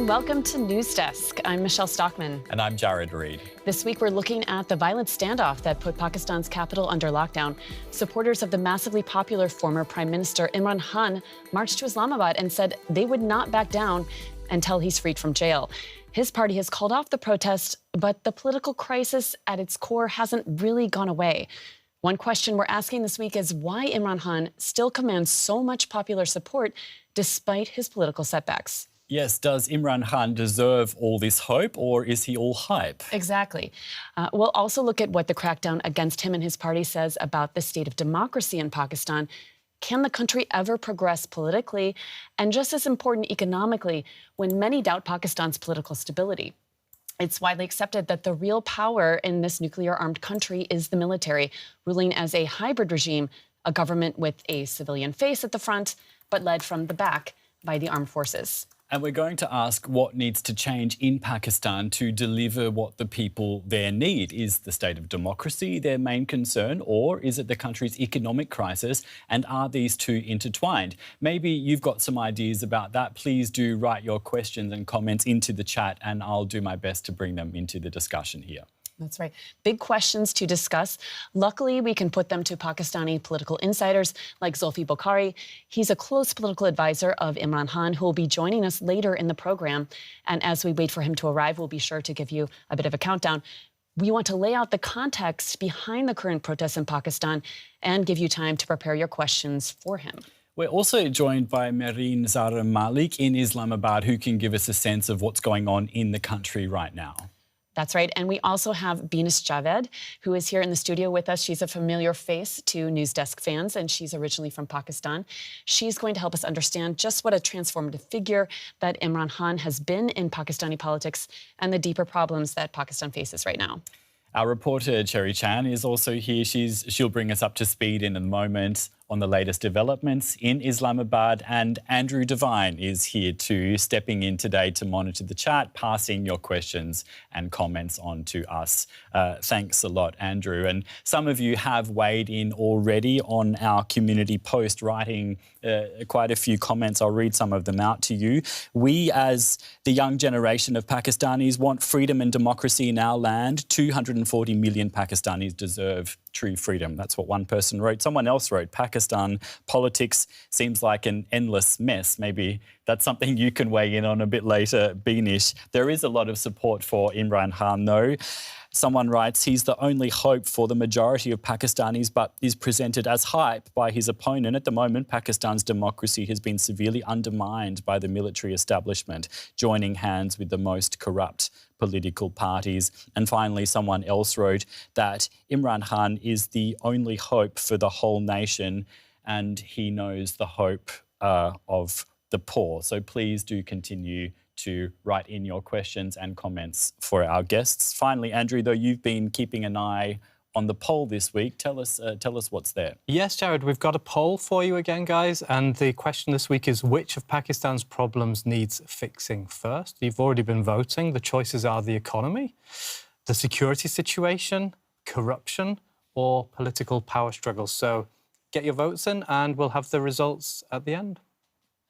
and welcome to News Desk. I'm Michelle Stockman. And I'm Jared Reid. This week we're looking at the violent standoff that put Pakistan's capital under lockdown. Supporters of the massively popular former Prime Minister Imran Khan marched to Islamabad and said they would not back down until he's freed from jail. His party has called off the protest, but the political crisis at its core hasn't really gone away. One question we're asking this week is why Imran Khan still commands so much popular support despite his political setbacks. Yes, does Imran Khan deserve all this hope, or is he all hype? Exactly. We'll also look at what the crackdown against him and his party says about the state of democracy in Pakistan. Can the country ever progress politically? And just as important, economically, when many doubt Pakistan's political stability. It's widely accepted that the real power in this nuclear-armed country is the military, ruling as a hybrid regime, a government with a civilian face at the front, but led from the back by the armed forces. And we're going to ask what needs to change in Pakistan to deliver what the people there need. Is the state of democracy their main concern, or is it the country's economic crisis? And are these two intertwined? Maybe you've got some ideas about that. Please do write your questions and comments into the chat, and I'll do my best to bring them into the discussion here. That's right. Big questions to discuss. Luckily, we can put them to Pakistani political insiders like Zulfi Bokhari. He's a close political advisor of Imran Khan, who will be joining us later in the program. And as we wait for him to arrive, we'll be sure to give you a bit of a countdown. We want to lay out the context behind the current protests in Pakistan and give you time to prepare your questions for him. We're also joined by Marine Zara Malik in Islamabad, who can give us a sense of what's going on in the country right now. That's right. And we also have Beenish Javed, who is here in the studio with us. She's a familiar face to News Desk fans, and she's originally from Pakistan. She's going to help us understand just what a transformative figure that Imran Khan has been in Pakistani politics and the deeper problems that Pakistan faces right now. Our reporter, Cherry Chan, is also here. She'll bring us up to speed in a moment on the latest developments in Islamabad. And Andrew Devine is here too, stepping in today to monitor the chat, passing your questions and comments on to us. Thanks a lot, Andrew. And some of you have weighed in already on our community post, writing quite a few comments. I'll read some of them out to you. We, as the young generation of Pakistanis, want freedom and democracy in our land. 240 million Pakistanis deserve true freedom. That's what one person wrote. Someone else wrote, Pakistan politics seems like an endless mess. Maybe that's something you can weigh in on a bit later, Beenish. There is a lot of support for Imran Khan, though. Someone writes, he's the only hope for the majority of Pakistanis, but is presented as hype by his opponent. At the moment, Pakistan's democracy has been severely undermined by the military establishment, joining hands with the most corrupt political parties. And finally, someone else wrote that Imran Khan is the only hope for the whole nation, and he knows the hope of the poor. So please do continue to write in your questions and comments for our guests. Finally, Andrew, though you've been keeping an eye on the poll this week, tell us what's there. Yes, Jared, we've got a poll for you again, guys. And the question this week is, which of Pakistan's problems needs fixing first? You've already been voting. The choices are the economy, the security situation, corruption, or political power struggles. So get your votes in and we'll have the results at the end.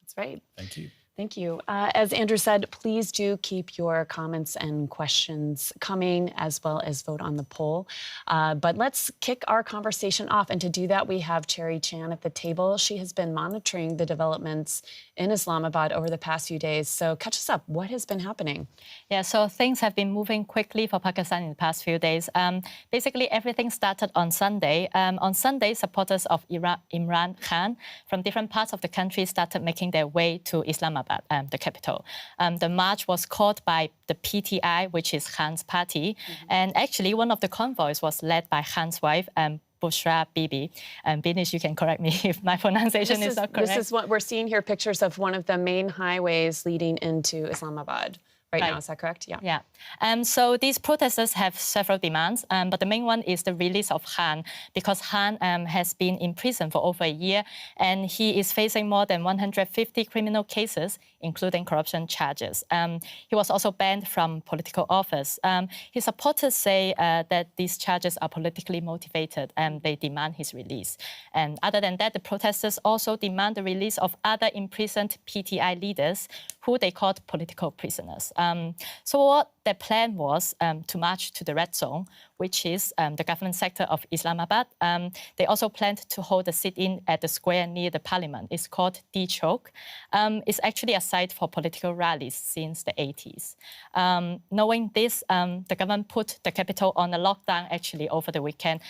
That's right. Thank you. Thank you. As Andrew said, please do keep your comments and questions coming, as well as vote on the poll. But let's kick our conversation off. And to do that, we have Cherry Chan at the table. She has been monitoring the developments in Islamabad over the past few days. So catch us up. What has been happening? Yeah, so things have been moving quickly for Pakistan in the past few days. Basically, everything started on Sunday. On Sunday, supporters of Imran Khan from different parts of the country started making their way to Islamabad, the capital. The march was called by the PTI, which is Khan's party. And actually, one of the convoys was led by Khan's wife, Bushra Bibi. Beenish, you can correct me if my pronunciation is not correct. This is what we're seeing here, pictures of one of the main highways leading into Islamabad. Right now, is that correct? Yeah. Yeah. So these protesters have several demands, but the main one is the release of Khan, because Khan has been in prison for over a year, and he is facing more than 150 criminal cases, including corruption charges. He was also banned from political office. His supporters say that these charges are politically motivated, and they demand his release. And other than that, the protesters also demand the release of other imprisoned PTI leaders who they called political prisoners. So what their plan was to march to the red zone, which is the government sector of Islamabad. They also planned to hold a sit-in at the square near the parliament. It's called D-Chowk. It's actually a site for political rallies since the 80s. Knowing this, the government put the capital on a lockdown actually over the weekend,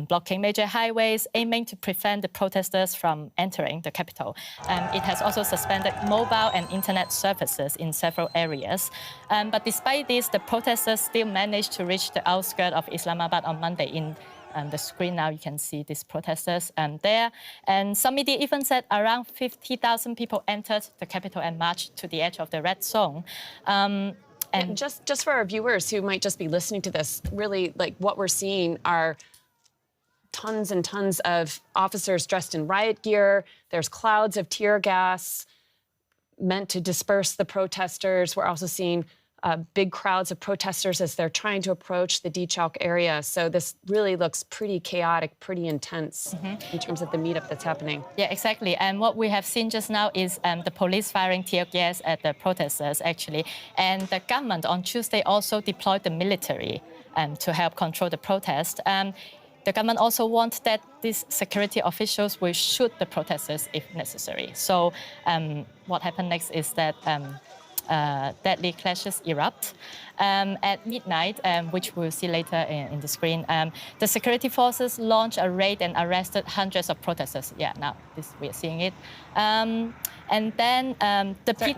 blocking major highways, aiming to prevent the protesters from entering the capital. It has also suspended mobile and internet services in several areas. But despite this, the protesters still managed to reach the outskirts of Islamabad on Monday. In the screen now, you can see these protesters there. And some media even said around 50,000 people entered the capital and marched to the edge of the red zone. And just for our viewers who might just be listening to this, really, like what we're seeing are tons and tons of officers dressed in riot gear. There's clouds of tear gas meant to disperse the protesters. We're also seeing big crowds of protesters as they're trying to approach the D-Chowk area. So this really looks pretty chaotic, pretty intense in terms of the meetup that's happening. Yeah, exactly. And what we have seen just now is the police firing tear gas at the protesters, actually. And the government on Tuesday also deployed the military to help control the protest. The government also wants that these security officials will shoot the protesters if necessary. So what happened next is that deadly clashes erupt. At midnight, which we'll see later in the screen, the security forces launched a raid and arrested hundreds of protesters. Yeah, now we are seeing it. And then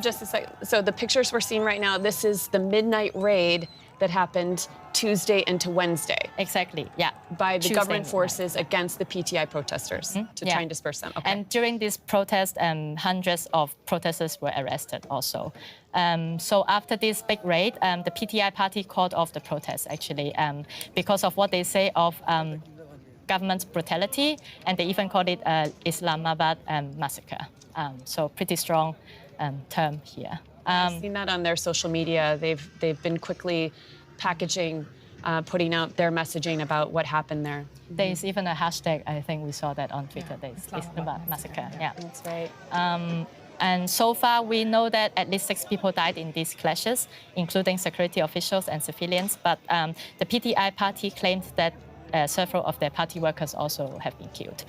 Just a second. So the pictures we're seeing right now, this is the midnight raid that happened Tuesday into Wednesday. Exactly, yeah. By the Tuesday government midnight. forces against the PTI protesters to try and disperse them. Okay. And during this protest, hundreds of protesters were arrested also. So after this big raid, the PTI party called off the protest, actually, because of what they say of government brutality, and they even called it Islamabad massacre. So pretty strong term here. I've seen that on their social media. They've been quickly packaging, putting out their messaging about what happened there. There's even a hashtag, I think we saw that on Twitter, Islamabad massacre. Yeah. That's right. And so far, we know that at least 6 people died in these clashes, including security officials and civilians. But the PTI party claimed that several of their party workers also have been killed.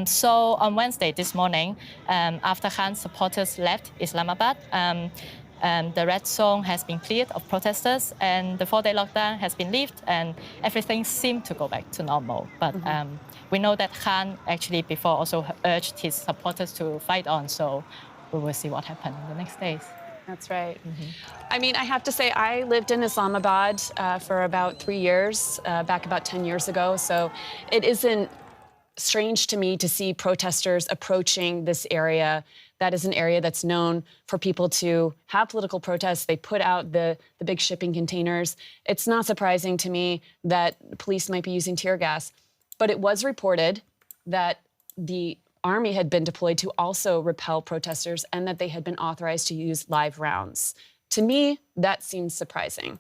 So on Wednesday, this morning, after Khan's supporters left Islamabad, the red zone has been cleared of protesters, and the 4-day lockdown has been lifted, and everything seemed to go back to normal. But we know that Khan actually before also urged his supporters to fight on, so we will see what happens in the next days. That's right. I mean, I have to say, I lived in Islamabad for about 3 years, back about 10 years ago. So it isn't strange to me to see protesters approaching this area. That is an area that's known for people to have political protests. They put out the big shipping containers. It's not surprising to me that police might be using tear gas. But it was reported that the army had been deployed to also repel protesters and that they had been authorized to use live rounds. To me, that seems surprising.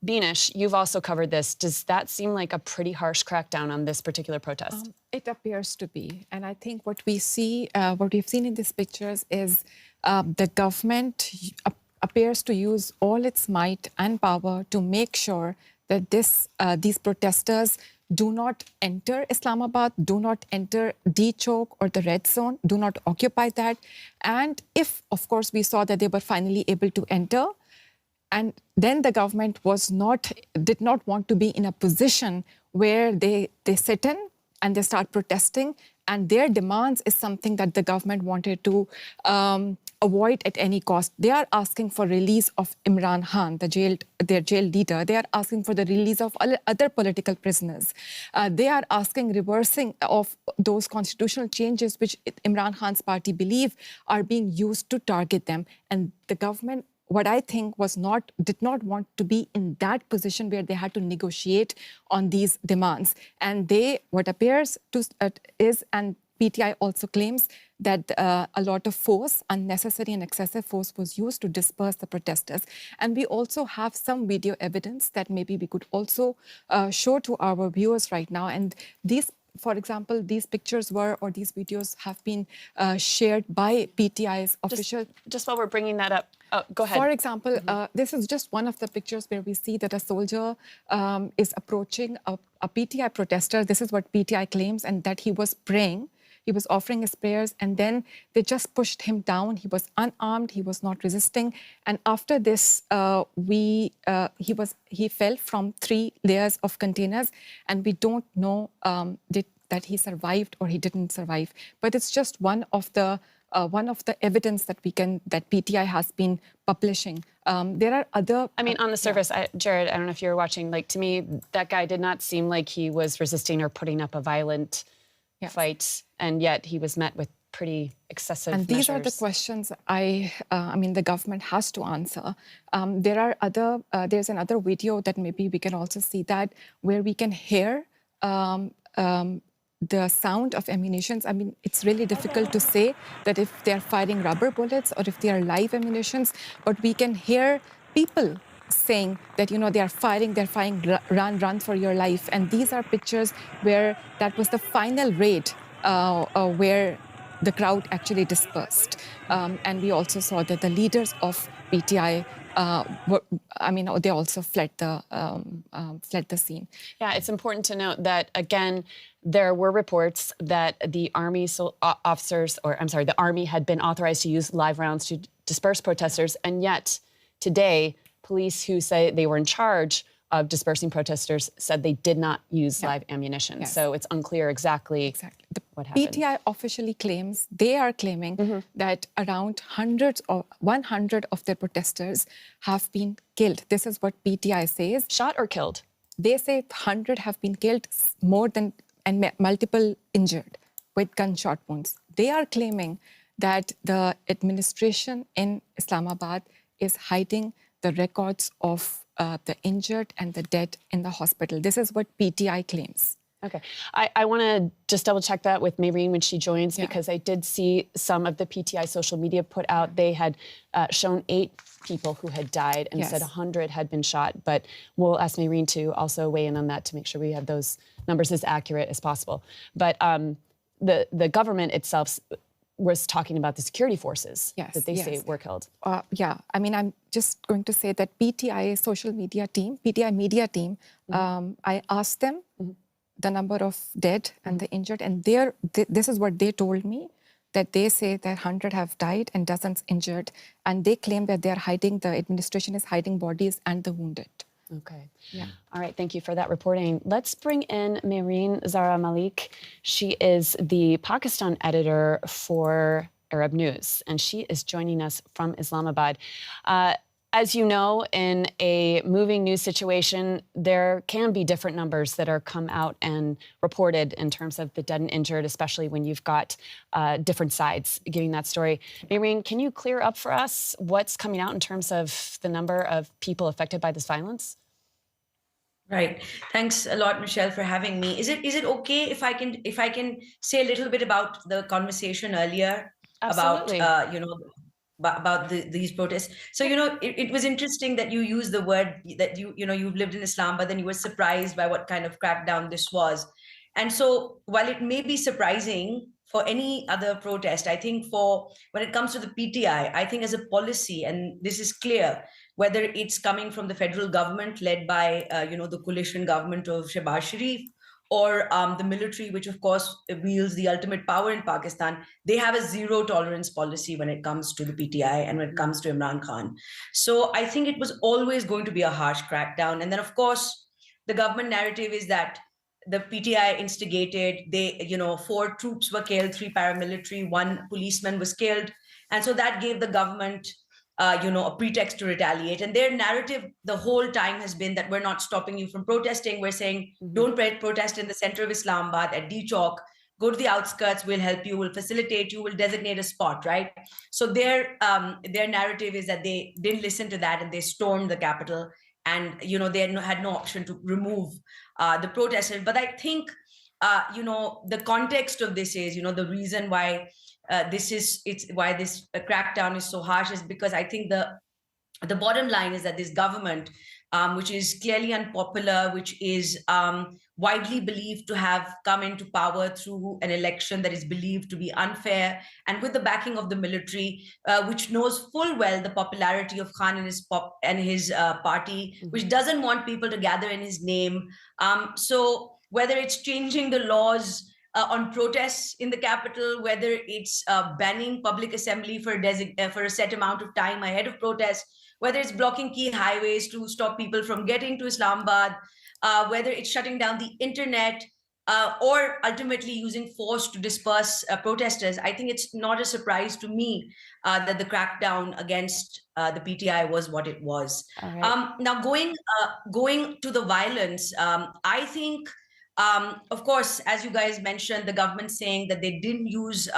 Beanish, you've also covered this. Does that seem like a pretty harsh crackdown on this particular protest? It appears to be. And I think what we see, what we've seen in these pictures is the government appears to use all its might and power to make sure that these protesters do not enter Islamabad, do not enter D-Chowk or the red zone, do not occupy that. And if, of course, we saw that they were finally able to enter, and then the government did not want to be in a position where they sit in and they start protesting, and their demands is something that the government wanted to avoid at any cost. They are asking for release of Imran Khan, their jail leader. They are asking for the release of other political prisoners. They are asking reversing of those constitutional changes which Imran Khan's party believe are being used to target them. And the government, what I think did not want to be in that position where they had to negotiate on these demands. And what appears to is, and PTI also claims that a lot of force, unnecessary and excessive force, was used to disperse the protesters. And we also have some video evidence that maybe we could also show to our viewers right now. And these for example, these pictures were, or these videos have been shared by PTI's official. Just while we're bringing that up, go ahead. For example, this is just one of the pictures where we see that a soldier is approaching a PTI protester. This is what PTI claims, and that he was praying. He was offering his prayers, and then they just pushed him down. He was unarmed. He was not resisting. And after this, he fell from 3 layers of containers, and we don't know that he survived or he didn't survive. But it's just one of the evidence that PTI has been publishing. There are other. I mean, on the surface, Jared, I don't know if you were watching. Like, to me, that guy did not seem like he was resisting or putting up a violent fight, and yet he was met with pretty excessive measures. And these are the questions I mean, the government has to answer. There's another video that maybe we can also see that where we can hear the sound of ammunitions. I mean, it's really difficult to say that if they're firing rubber bullets or if they are live ammunitions, but we can hear people saying that, they're firing, run for your life. And these are pictures where that was the final raid where the crowd actually dispersed. And we also saw that the leaders of PTI they also fled the scene. Yeah, it's important to note that, again, there were reports that the army the army had been authorized to use live rounds to disperse protesters, and yet today, police who say they were in charge of dispersing protesters said they did not use live ammunition. Yes. So it's unclear exactly what happened. PTI officially claims, they are claiming that around 100 of their protesters have been killed. This is what PTI says. Shot or killed? They say 100 have been killed, and multiple injured with gunshot wounds. They are claiming that the administration in Islamabad is hiding the records of the injured and the dead in the hospital. This is what PTI claims. Okay. I want to just double check that with Maureen when she joins, because I did see some of the PTI social media put out. They had shown 8 people who had died and said 100 had been shot. But we'll ask Maureen to also weigh in on that to make sure we have those numbers as accurate as possible. But the government itself was talking about the security forces that they say were killed. I mean, I'm just going to say that PTI social media team, PTI media team, I asked them the number of dead and the injured, and this is what they told me, that they say that 100 have died and dozens injured, and they claim that the administration is hiding bodies and the wounded. Okay. Yeah. All right. Thank you for that reporting. Let's bring in Maureen Zara Malik. She is the Pakistan editor for Arab News, and she is joining us from Islamabad. As you know, in a moving news situation, there can be different numbers that are come out and reported in terms of the dead and injured, especially when you've got different sides giving that story. Maureen, can you clear up for us what's coming out in terms of the number of people affected by this violence? Right. Thanks a lot, Michelle, for having me. Is it okay if I can say a little bit about the conversation earlier? Absolutely. About these protests. So, it was interesting that you used the word that you've lived in Islam, but then you were surprised by what kind of crackdown this was. And so while it may be surprising for any other protest, I think when it comes to the PTI, I think as a policy, and this is clear, whether it's coming from the federal government led by, the coalition government of Shehbaz Sharif, or the military, which of course wields the ultimate power in Pakistan, they have a zero tolerance policy when it comes to the PTI and when it comes to Imran Khan. So I think it was always going to be a harsh crackdown. And then of course, the government narrative is that the PTI instigated, 4 troops were killed, 3 paramilitary, 1 policeman was killed. And so that gave the government a pretext to retaliate. And their narrative the whole time has been that we're not stopping you from protesting. We're saying, don't protest in the center of Islamabad at D Chowk. Go to the outskirts, we'll help you, we'll facilitate you, we'll designate a spot, right? So their narrative is that they didn't listen to that and they stormed the capital, and they had no option to remove the protesters. But I think the context of this is, the reason why why this crackdown is so harsh is because I think the bottom line is that this government which is clearly unpopular, which is widely believed to have come into power through an election that is believed to be unfair, and with the backing of the military, which knows full well the popularity of Khan and his party, which doesn't want people to gather in his name. So whether it's changing the laws on protests in the capital, whether it's banning public assembly for a set amount of time ahead of protests, whether it's blocking key highways to stop people from getting to Islamabad, whether it's shutting down the internet, or ultimately using force to disperse protesters, I think it's not a surprise to me that the crackdown against the PTI was what it was. Right. Now, going to the violence, I think, of course, as you guys mentioned, the government saying that they didn't use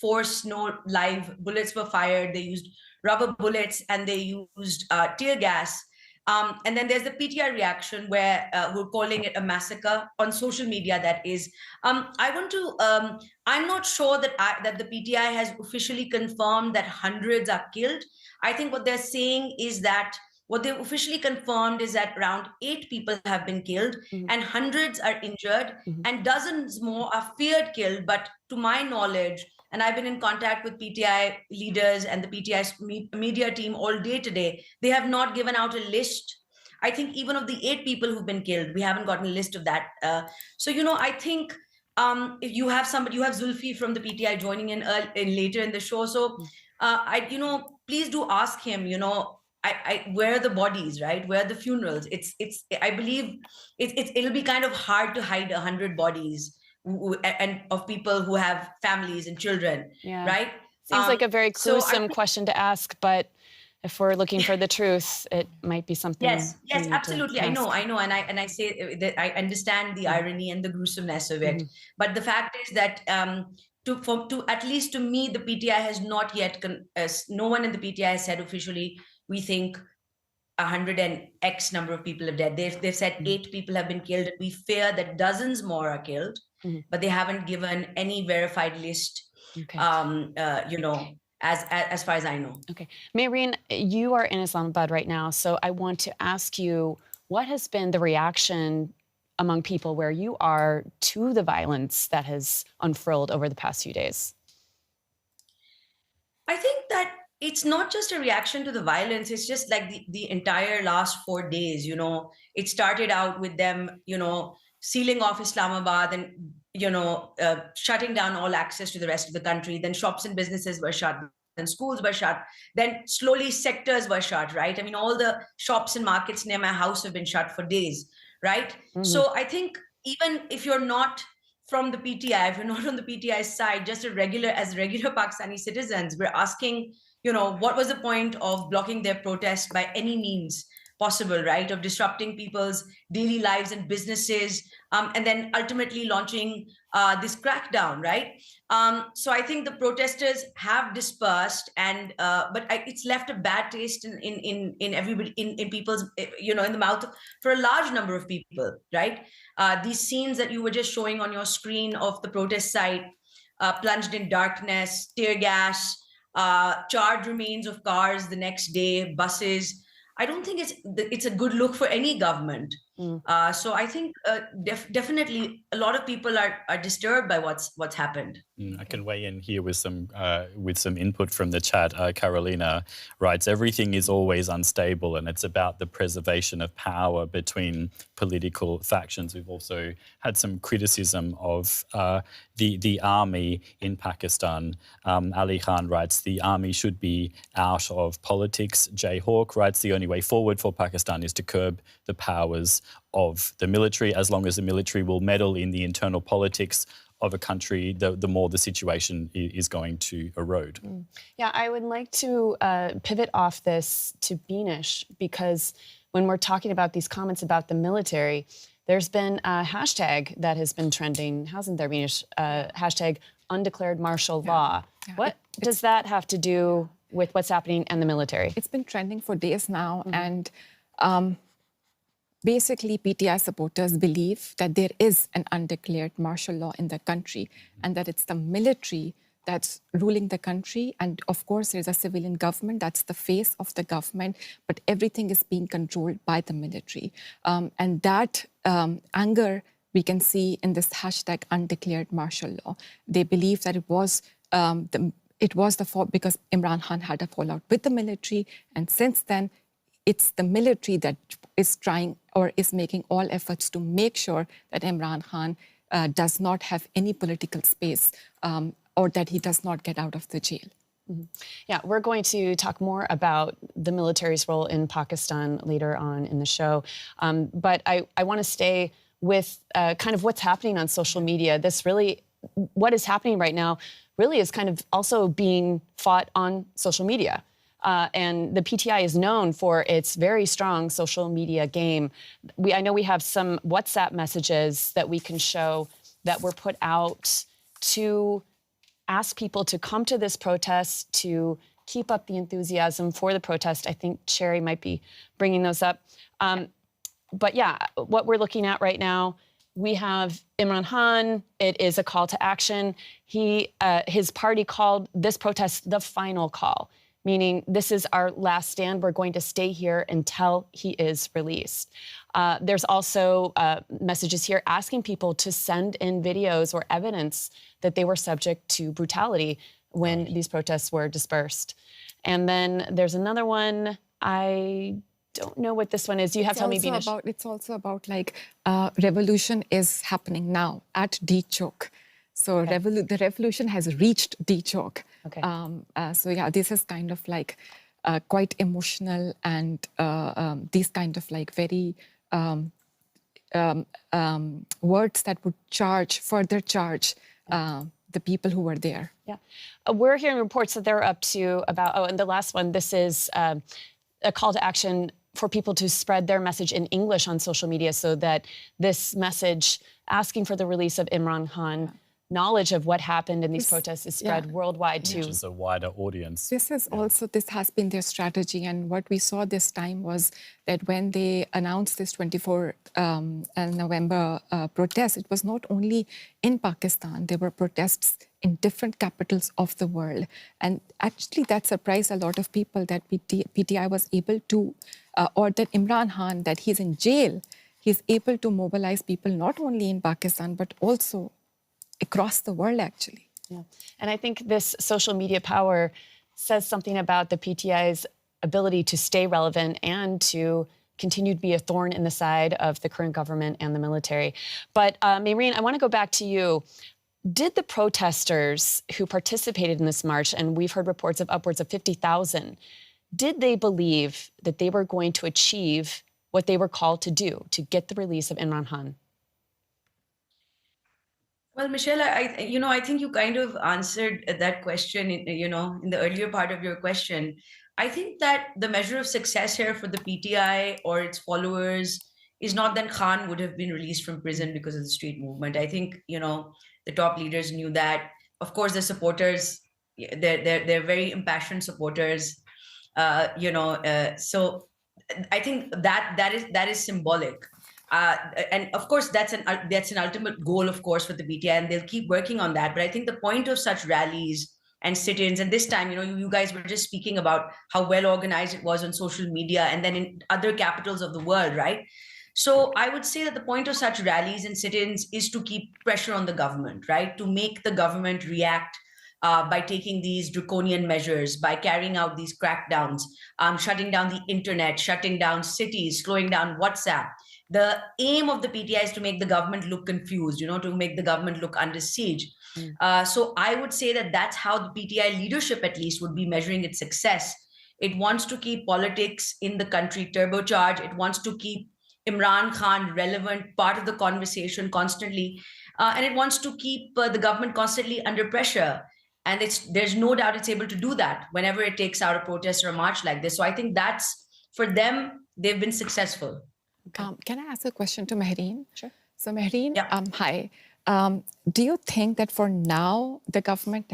force, no live bullets were fired, they used rubber bullets and they used tear gas. And then there's the PTI reaction where we're calling it a massacre on social media. That is, I'm not sure that the PTI has officially confirmed that hundreds are killed. I think what they're saying is that what they've officially confirmed is that around 8 people have been killed and hundreds are injured and dozens more are feared killed. But to my knowledge, and I've been in contact with PTI leaders and the PTI media team all day today, they have not given out a list. I think even of the 8 people who've been killed, we haven't gotten a list of that. So, I think if you have Zulfi from the PTI joining in later in the show. So, please do ask him, where are the bodies, right? Where are the funerals? I believe it'll be kind of hard to hide 100 bodies and of people who have families and children, right? Seems like a very gruesome so question to ask, but if we're looking for the truth, it might be something. Yes, absolutely. I know, and I say that I understand the irony and the gruesomeness of it, but the fact is that to at least to me, the PTI has not yet. No one in the PTI has said officially, we think 100 and X number of people are dead. They've said 8 people have been killed. We fear that dozens more are killed, but they haven't given any verified list. Okay. As far as I know. Okay, Mehreen, you are in Islamabad right now, so I want to ask you, what has been the reaction among people where you are to the violence that has unfurled over the past few days? I think that it's not just a reaction to the violence. It's just like the entire last 4 days, it started out with them, sealing off Islamabad and, shutting down all access to the rest of the country. Then shops and businesses were shut, then schools were shut. Then slowly sectors were shut, right? I mean, all the shops and markets near my house have been shut for days, right? So I think even if you're not from the PTI, if you're not on the PTI side, just as regular Pakistani citizens, we're asking, what was the point of blocking their protest by any means possible, right? Of disrupting people's daily lives and businesses, and then ultimately launching this crackdown, right? So I think the protesters have dispersed, and but it's left a bad taste in everybody, in people's, in the mouth for a large number of people, right? These scenes that you were just showing on your screen of the protest site, plunged in darkness, tear gas, charred remains of cars the next day, buses. I don't think it's a good look for any government. So I think definitely a lot of people are disturbed by what's happened. I can weigh in here with some input from the chat. Carolina writes, everything is always unstable and it's about the preservation of power between political factions. We've also had some criticism of the army in Pakistan. Ali Khan writes, the army should be out of politics. Jay Hawk writes, the only way forward for Pakistan is to curb the powers of the military. As long as the military will meddle in the internal politics of a country, the more the situation is going to erode. Yeah, I would like to pivot off this to Beenish, because when we're talking about these comments about the military, there's been a hashtag that has been trending, hasn't there, Beenish? Hashtag undeclared martial law. Yeah. What does that have to do with what's happening in the military? It's been trending for days now, and basically, PTI supporters believe that there is an undeclared martial law in the country and that it's the military that's ruling the country. And of course, there's a civilian government. That's the face of the government. But everything is being controlled by the military. And that anger we can see in this hashtag undeclared martial law. They believe that it was the fault because Imran Khan had a fallout with the military. And since then, it's the military that is trying or is making all efforts to make sure that Imran Khan does not have any political space or that he does not get out of the jail. Mm-hmm. Yeah, we're going to talk more about the military's role in Pakistan later on in the show. But I want to stay with kind of what's happening on social media. What is happening right now really is kind of also being fought on social media. And the PTI is known for its very strong social media game. I know we have some WhatsApp messages that we can show that were put out to ask people to come to this protest, to keep up the enthusiasm for the protest. I think Sherry might be bringing those up. But yeah, what we're looking at right now, we have Imran Khan. It is a call to action. His party called this protest the final call, meaning this is our last stand. We're going to stay here until he is released. There's also messages here asking people to send in videos or evidence that they were subject to brutality when these protests were dispersed. And then there's another one. I don't know what this one is. You have to tell me, Binish. It's also about like revolution is happening now at D Chowk. So Okay. the revolution has reached D Chowk. Okay. So yeah, this is kind of like quite emotional and these kind of like very words that would further charge the people who were there. Yeah. We're hearing reports that they're up to about, and the last one, this is a call to action for people to spread their message in English on social media so that this message asking for the release of Imran Khan, knowledge of what happened in these protests is spread worldwide too. Which is a wider audience. This has been their strategy. And what we saw this time was that when they announced this 24 November protest, it was not only in Pakistan, there were protests in different capitals of the world. And actually that surprised a lot of people that PTI was able to, or that Imran Khan, that he's in jail, he's able to mobilize people not only in Pakistan, but also across the world, actually. Yeah. And I think this social media power says something about the PTI's ability to stay relevant and to continue to be a thorn in the side of the current government and the military. But Mehreen, I want to go back to you. Did the protesters who participated in this march, and we've heard reports of upwards of 50,000, did they believe that they were going to achieve what they were called to do, to get the release of Imran Khan? Well, Michelle, I think you kind of answered that question, in the earlier part of your question. I think that the measure of success here for the PTI or its followers is not that Khan would have been released from prison because of the street movement. I think, the top leaders knew that. Of course, the supporters, they're very impassioned supporters, so I think that is symbolic. And of course, that's an ultimate goal, of course, for the PTI, and they'll keep working on that. But I think the point of such rallies and sit-ins, and this time, you guys were just speaking about how well organized it was on social media and then in other capitals of the world, right? So I would say that the point of such rallies and sit-ins is to keep pressure on the government, right? To make the government react by taking these draconian measures, by carrying out these crackdowns, shutting down the internet, shutting down cities, slowing down WhatsApp. The aim of the PTI is to make the government look confused, to make the government look under siege. So I would say that that's how the PTI leadership, at least, would be measuring its success. It wants to keep politics in the country turbocharged. It wants to keep Imran Khan relevant, part of the conversation constantly. And it wants to keep the government constantly under pressure. And there's no doubt it's able to do that whenever it takes out a protest or a march like this. So I think that's, for them, they've been successful. Can I ask a question to Mehreen? Sure. So Mehreen, Yeah. hi. Do you think that for now, the government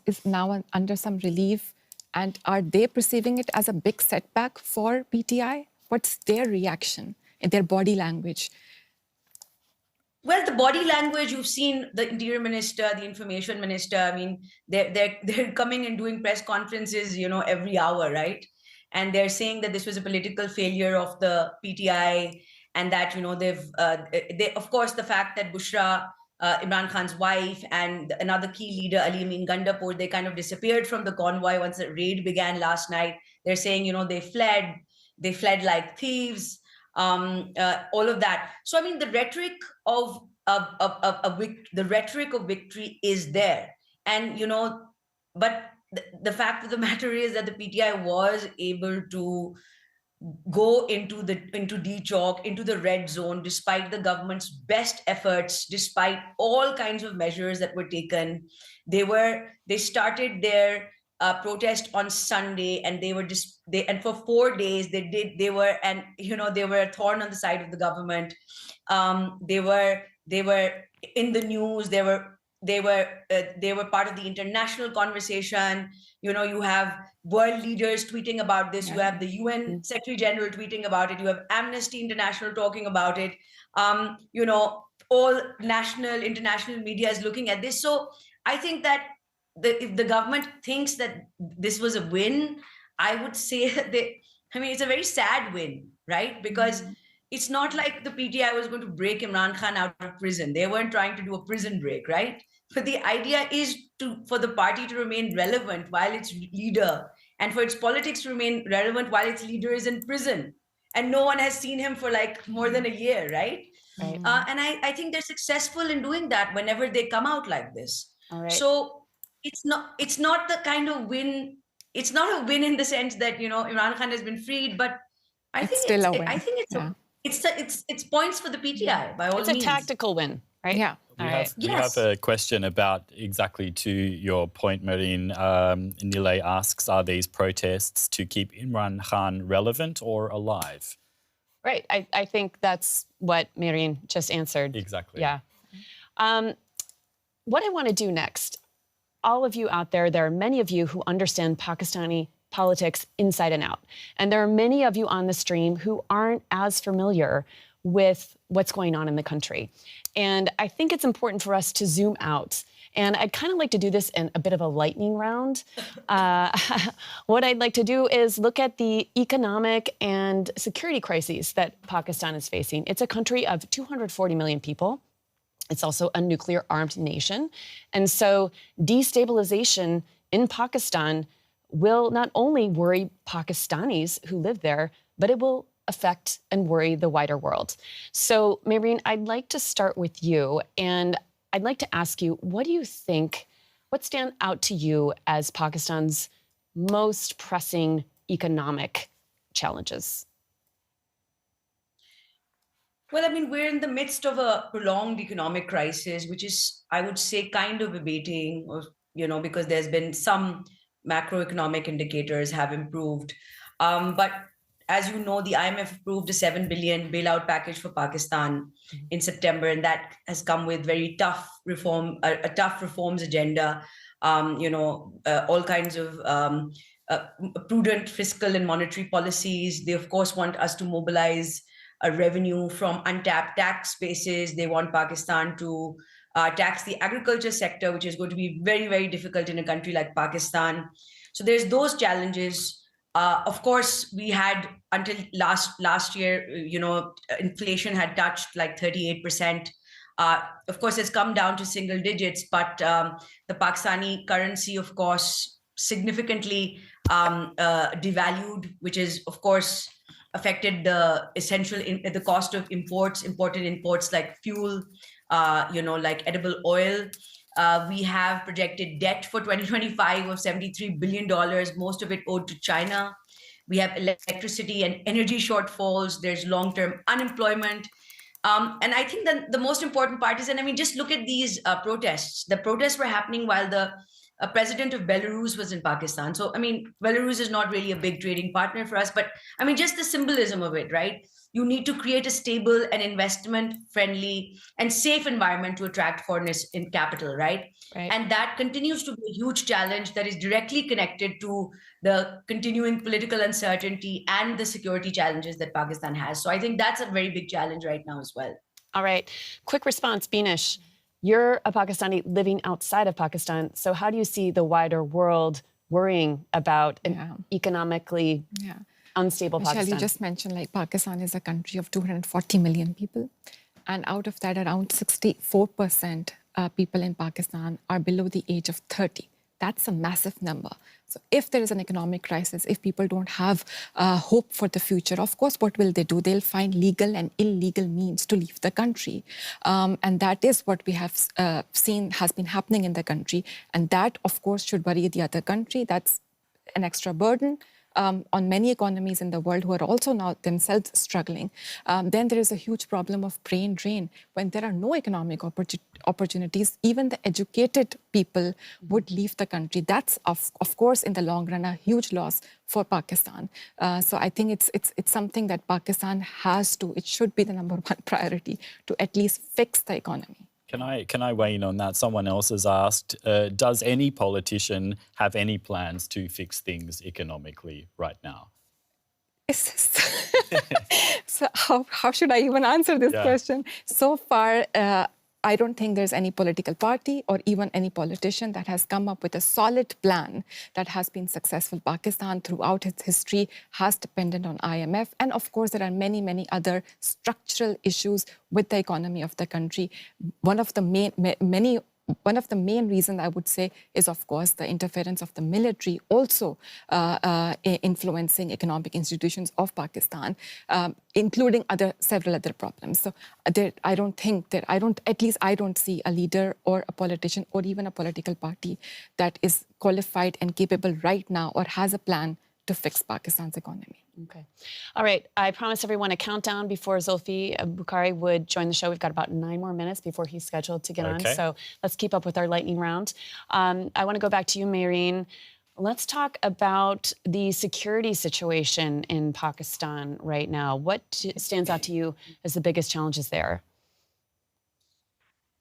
is now under some relief, and are they perceiving it as a big setback for PTI? What's their reaction in their body language? Well, the body language, you've seen the interior minister, the information minister. I mean, they're coming and doing press conferences, every hour, right? And they're saying that this was a political failure of the PTI, and that they of course the fact that Bushra, Imran Khan's wife, and another key leader, Ali Amin Gandapur, they kind of disappeared from the convoy once the raid began last night. They're saying, they fled like thieves. All of that. So I mean, the rhetoric of victory is there, and but the fact of the matter is that the PTI was able to go into de-chalk, into the red zone, despite the government's best efforts, despite all kinds of measures that were taken. They started their protest on Sunday, and and for 4 days they were a thorn on the side of the government. They were in the news. They were part of the international conversation. You have world leaders tweeting about this. You have the UN Secretary General tweeting about it. You have Amnesty International talking about it. All national, international media is looking at this. So I think that if the government thinks that this was a win, I would say that it's a very sad win, right? Because it's not like the PTI was going to break Imran Khan out of prison. They weren't trying to do a prison break, right? But the idea is for the party to remain relevant while its leader, and for its politics to remain relevant while its leader is in prison. And no one has seen him for like more than a year, right? Right. And I think they're successful in doing that whenever they come out like this. All right. So it's not the kind of win. It's not a win in the sense that Imran Khan has been freed, but I think still a win. I think it's points for the PTI by all means. It's a tactical win, right? Yeah. We have a question about exactly to your point, Marine. Nile asks, are these protests to keep Imran Khan relevant or alive? Right. I think that's what Marine just answered. Exactly. Yeah. What I want to do next, all of you out there are many of you who understand Pakistani politics inside and out. And there are many of you on the stream who aren't as familiar with what's going on in the country. And I think it's important for us to zoom out. And I'd kind of like to do this in a bit of a lightning round. What I'd like to do is look at the economic and security crises that Pakistan is facing. It's a country of 240 million people. It's also a nuclear-armed nation. And so destabilization in Pakistan will not only worry Pakistanis who live there, but it will affect and worry the wider world. So, Marine, I'd like to start with you, and I'd like to ask you, what stand out to you as Pakistan's most pressing economic challenges? Well, I mean, we're in the midst of a prolonged economic crisis, which is, I would say, kind of abating, or, because there's been some macroeconomic indicators have improved. But as you know, the IMF approved a 7 billion bailout package for Pakistan in September, and that has come with very tough a tough reforms agenda. All kinds of prudent fiscal and monetary policies. They, of course, want us to mobilize a revenue from untapped tax bases. They want Pakistan to tax the agriculture sector, which is going to be very, very difficult in a country like Pakistan. So there's those challenges. Of course, we had until last year, inflation had touched like 38%. Of course, it's come down to single digits, but the Pakistani currency, of course, significantly devalued, which is, of course, affected the cost of imported imports like fuel, like edible oil. We have projected debt for 2025 of $73 billion, most of it owed to China. We have electricity and energy shortfalls. There's long-term unemployment. And I think that the most important part is, just look at these protests. The protests were happening while the president of Belarus was in Pakistan. So, Belarus is not really a big trading partner for us, but just the symbolism of it, right? You need to create a stable and investment-friendly and safe environment to attract foreigners in capital, right? And that continues to be a huge challenge that is directly connected to the continuing political uncertainty and the security challenges that Pakistan has. So I think that's a very big challenge right now as well. All right. Quick response, Binish. You're a Pakistani living outside of Pakistan. So how do you see the wider world worrying about an economically unstable Michelle, Pakistan? you just mentioned like Pakistan is a country of 240 million people. And out of that, around 64% people in Pakistan are below the age of 30. That's a massive number. So if there is an economic crisis, if people don't have hope for the future, of course, what will they do? They'll find legal and illegal means to leave the country. And that is what we have seen has been happening in the country. And that, of course, should worry the other country. That's an extra burden on many economies in the world who are also now themselves struggling. Then there is a huge problem of brain drain. When there are no economic opportunities, even the educated people would leave the country. That's, of course, in the long run, a huge loss for Pakistan. So I think it's something that Pakistan has to, it should be the number one priority to at least fix the economy. Can I weigh in on that? Someone else has asked, does any politician have any plans to fix things economically right now? So how should I even answer this question? So far, I don't think there's any political party or even any politician that has come up with a solid plan that has been successful. Pakistan, throughout its history, has depended on IMF. And of course, there are many, many other structural issues with the economy of the country. One of the main reasons, I would say, is, of course, the interference of the military also influencing economic institutions of Pakistan, including several other problems. So I don't see a leader or a politician or even a political party that is qualified and capable right now or has a plan to fix Pakistan's economy. Okay. All right. I promised everyone a countdown before Zulfi Bukhari would join the show. We've got about 9 more minutes before he's scheduled to get on. So let's keep up with our lightning round. I want to go back to you, Maureen. Let's talk about the security situation in Pakistan right now. What stands out to you as the biggest challenges there?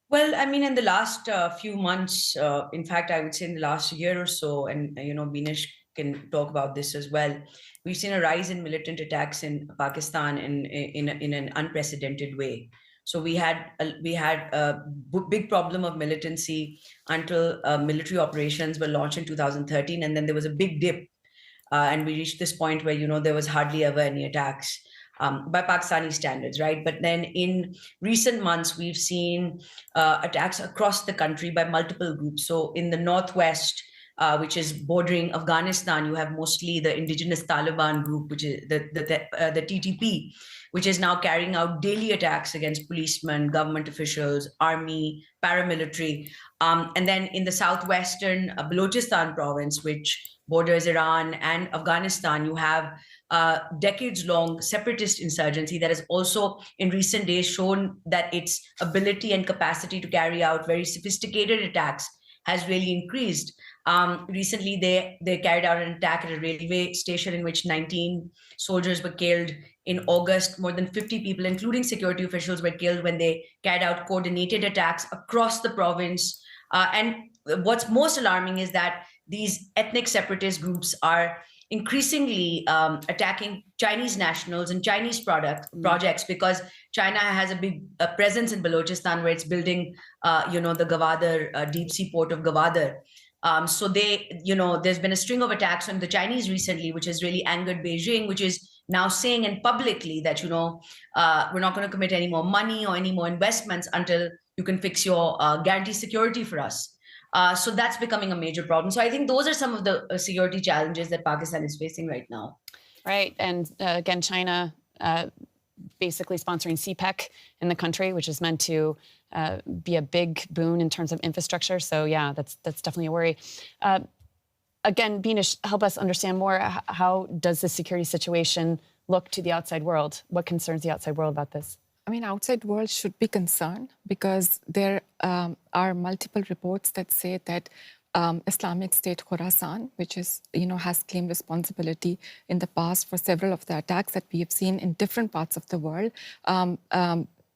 Well, I mean, in the last few months, in fact, I would say in the last year or so, and, Binish can talk about this as well, we've seen a rise in militant attacks in Pakistan in an unprecedented way. So we had a big problem of militancy until military operations were launched in 2013, and then there was a big dip, and we reached this point where there was hardly ever any attacks by Pakistani standards, right? But then in recent months, we've seen attacks across the country by multiple groups. So in the northwest, which is bordering Afghanistan, you have mostly the indigenous Taliban group, which is the TTP, which is now carrying out daily attacks against policemen, government officials, army, paramilitary. And then in the southwestern Balochistan province, which borders Iran and Afghanistan, you have decades-long separatist insurgency that has also in recent days shown that its ability and capacity to carry out very sophisticated attacks has really increased. Recently, they carried out an attack at a railway station in which 19 soldiers were killed. In August, more than 50 people, including security officials, were killed when they carried out coordinated attacks across the province. And what's most alarming is that these ethnic separatist groups are increasingly attacking Chinese nationals and Chinese projects, because China has a big presence in Balochistan, where it's building, the Gwadar deep sea port of Gwadar. So there's been a string of attacks on the Chinese recently, which has really angered Beijing, which is now saying and publicly that, we're not going to commit any more money or any more investments until you can fix your guarantee security for us. So that's becoming a major problem. So I think those are some of the security challenges that Pakistan is facing right now. Right. And again, China basically sponsoring CPEC in the country, which is meant to be a big boon in terms of infrastructure. So yeah, that's definitely a worry. Again, Binish, help us understand more. How does the security situation look to the outside world? What concerns the outside world about this? I mean, outside world should be concerned because there are multiple reports that say that Islamic State Khorasan, which is, has claimed responsibility in the past for several of the attacks that we have seen in different parts of the world,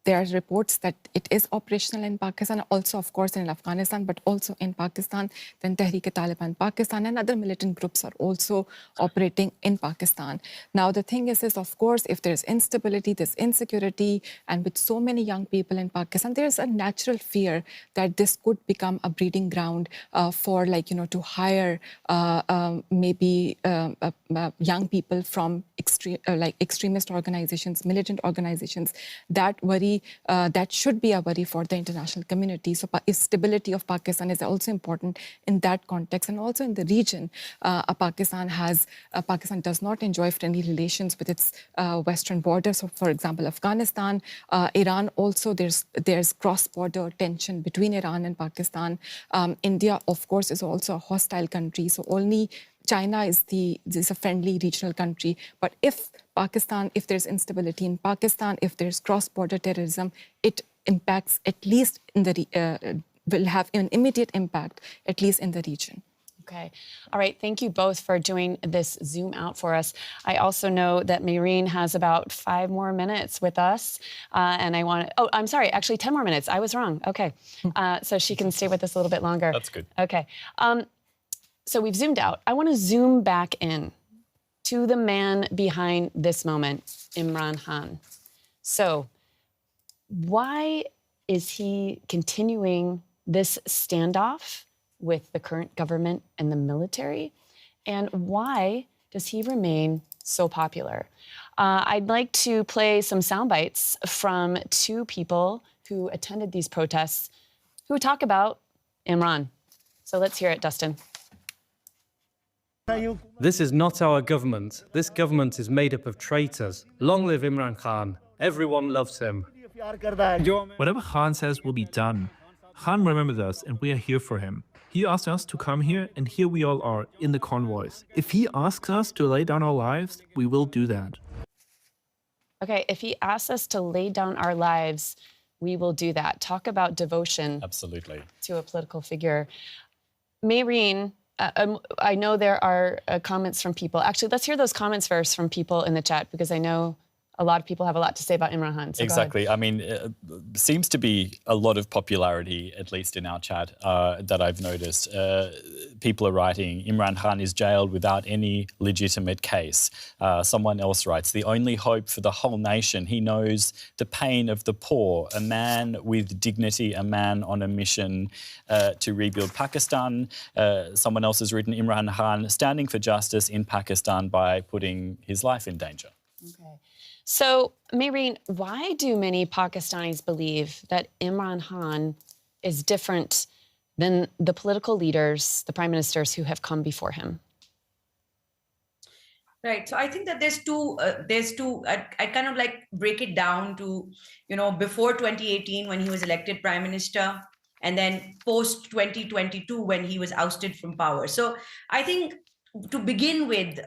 There are reports that it is operational in Pakistan, also, of course, in Afghanistan, but also in Pakistan. Then Tehreek-e-Taliban Pakistan and other militant groups are also operating in Pakistan. Now, the thing is, of course, if there's instability, there's insecurity, and with so many young people in Pakistan, there's a natural fear that this could become a breeding ground for, like, to hire maybe young people from extremist organizations, militant organizations. That should be a worry for the international community. So stability of Pakistan is also important in that context, and also in the region. Pakistan does not enjoy friendly relations with its western borders. So, for example, Afghanistan, Iran also, there's cross-border tension between Iran and Pakistan. India, of course, is also a hostile country. So only China is a friendly regional country. But if there's instability in Pakistan, if there's cross-border terrorism, it impacts at least will have an immediate impact, at least in the region. Okay. All right. Thank you both for doing this Zoom out for us. I also know that Mehreen has about 5 more minutes with us. And I'm sorry, actually 10 more minutes. I was wrong. Okay. So she can stay with us a little bit longer. That's good. Okay. So we've zoomed out. I want to zoom back in to the man behind this moment, Imran Khan. So why is he continuing this standoff with the current government and the military? And why does he remain so popular? I'd like to play some sound bites from 2 people who attended these protests who talk about Imran. So let's hear it, Dustin. This is not our government. This government is made up of traitors. Long live Imran Khan. Everyone loves him. Whatever Khan says will be done. Khan remembers us and we are here for him. He asked us to come here and here we all are in the convoys. If he asks us to lay down our lives, we will do that. Okay, if he asks us to lay down our lives, we will do that. Talk about devotion. Absolutely. To a political figure. Mehreen, I know there are comments from people. Actually, let's hear those comments first from people in the chat, because I know a lot of people have a lot to say about Imran Khan. So exactly. I mean, seems to be a lot of popularity, at least in our chat, that I've noticed. People are writing, Imran Khan is jailed without any legitimate case. Someone else writes, the only hope for the whole nation. He knows the pain of the poor, a man with dignity, a man on a mission to rebuild Pakistan. Someone else has written, Imran Khan standing for justice in Pakistan by putting his life in danger. Okay. So, Mehreen, why do many Pakistanis believe that Imran Khan is different than the political leaders, the prime ministers who have come before him? Right. So I think that there's two, I kind of like break it down to, before 2018 when he was elected prime minister, and then post 2022 when he was ousted from power. So I think to begin with,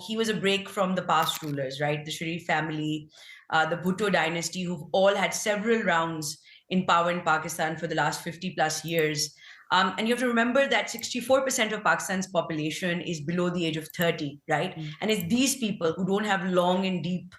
he was a break from the past rulers, right? The Sharif family, the Bhutto dynasty, who've all had several rounds in power in Pakistan for the last 50 plus years. And you have to remember that 64% of Pakistan's population is below the age of 30, right? And it's these people who don't have long and deep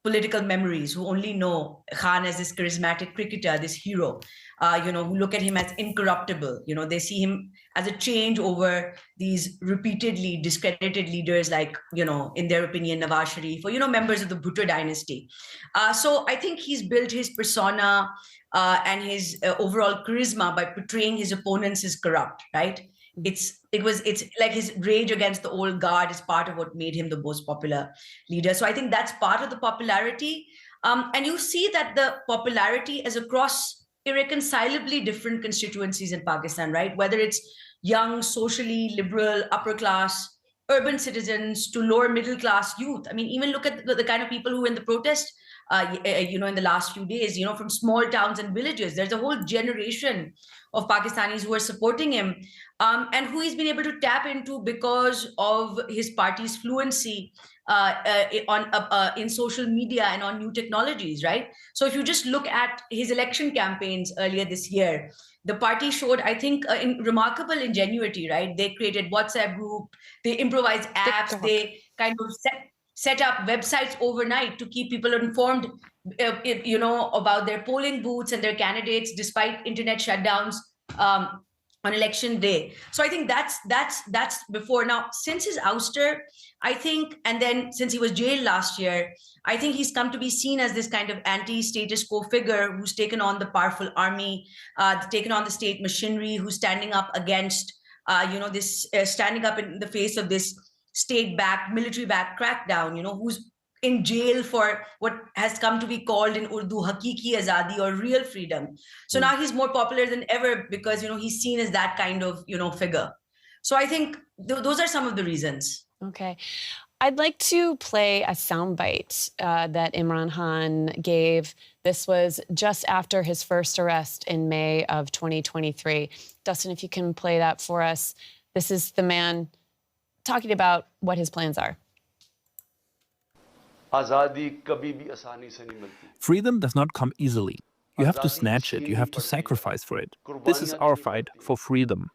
political memories, who only know Khan as this charismatic cricketer, this hero, who look at him as incorruptible. They see him as a change over these repeatedly discredited leaders like, in their opinion, Nawaz Sharif, or, members of the Bhutto dynasty. So I think he's built his persona and his overall charisma by portraying his opponents as corrupt, right? It's like his rage against the old guard is part of what made him the most popular leader. So I think that's part of the popularity. And you see that the popularity is across irreconcilably different constituencies in Pakistan, right? Whether it's young, socially liberal, upper class, urban citizens to lower middle class youth. I mean, even look at the kind of people who were in the protest, in the last few days, from small towns and villages. There's a whole generation of Pakistanis who are supporting him and who he's been able to tap into because of his party's fluency in social media and on new technologies, right? So if you just look at his election campaigns earlier this year, the party showed, I think, remarkable ingenuity, right? They created WhatsApp group, they improvised apps, TikTok. They kind of set up websites overnight to keep people informed about their polling booths and their candidates despite internet shutdowns on election day. So I think that's before. Now, since his ouster, I think, and then since he was jailed last year, I think he's come to be seen as this kind of anti-status quo figure who's taken on the powerful army, taken on the state machinery, who's standing up against, standing up in the face of this state-backed, military-backed crackdown, who's in jail for what has come to be called in Urdu hakiki azadi, or real freedom. So now he's more popular than ever because he's seen as that kind of figure. So I think those are some of the reasons. Okay. I'd like to play a soundbite that Imran Khan gave. This was just after his first arrest in May of 2023. Dustin, if you can play that for us. This is the man talking about what his plans are. Freedom does not come easily. You have to snatch it. You have to sacrifice for it. This is our fight for freedom.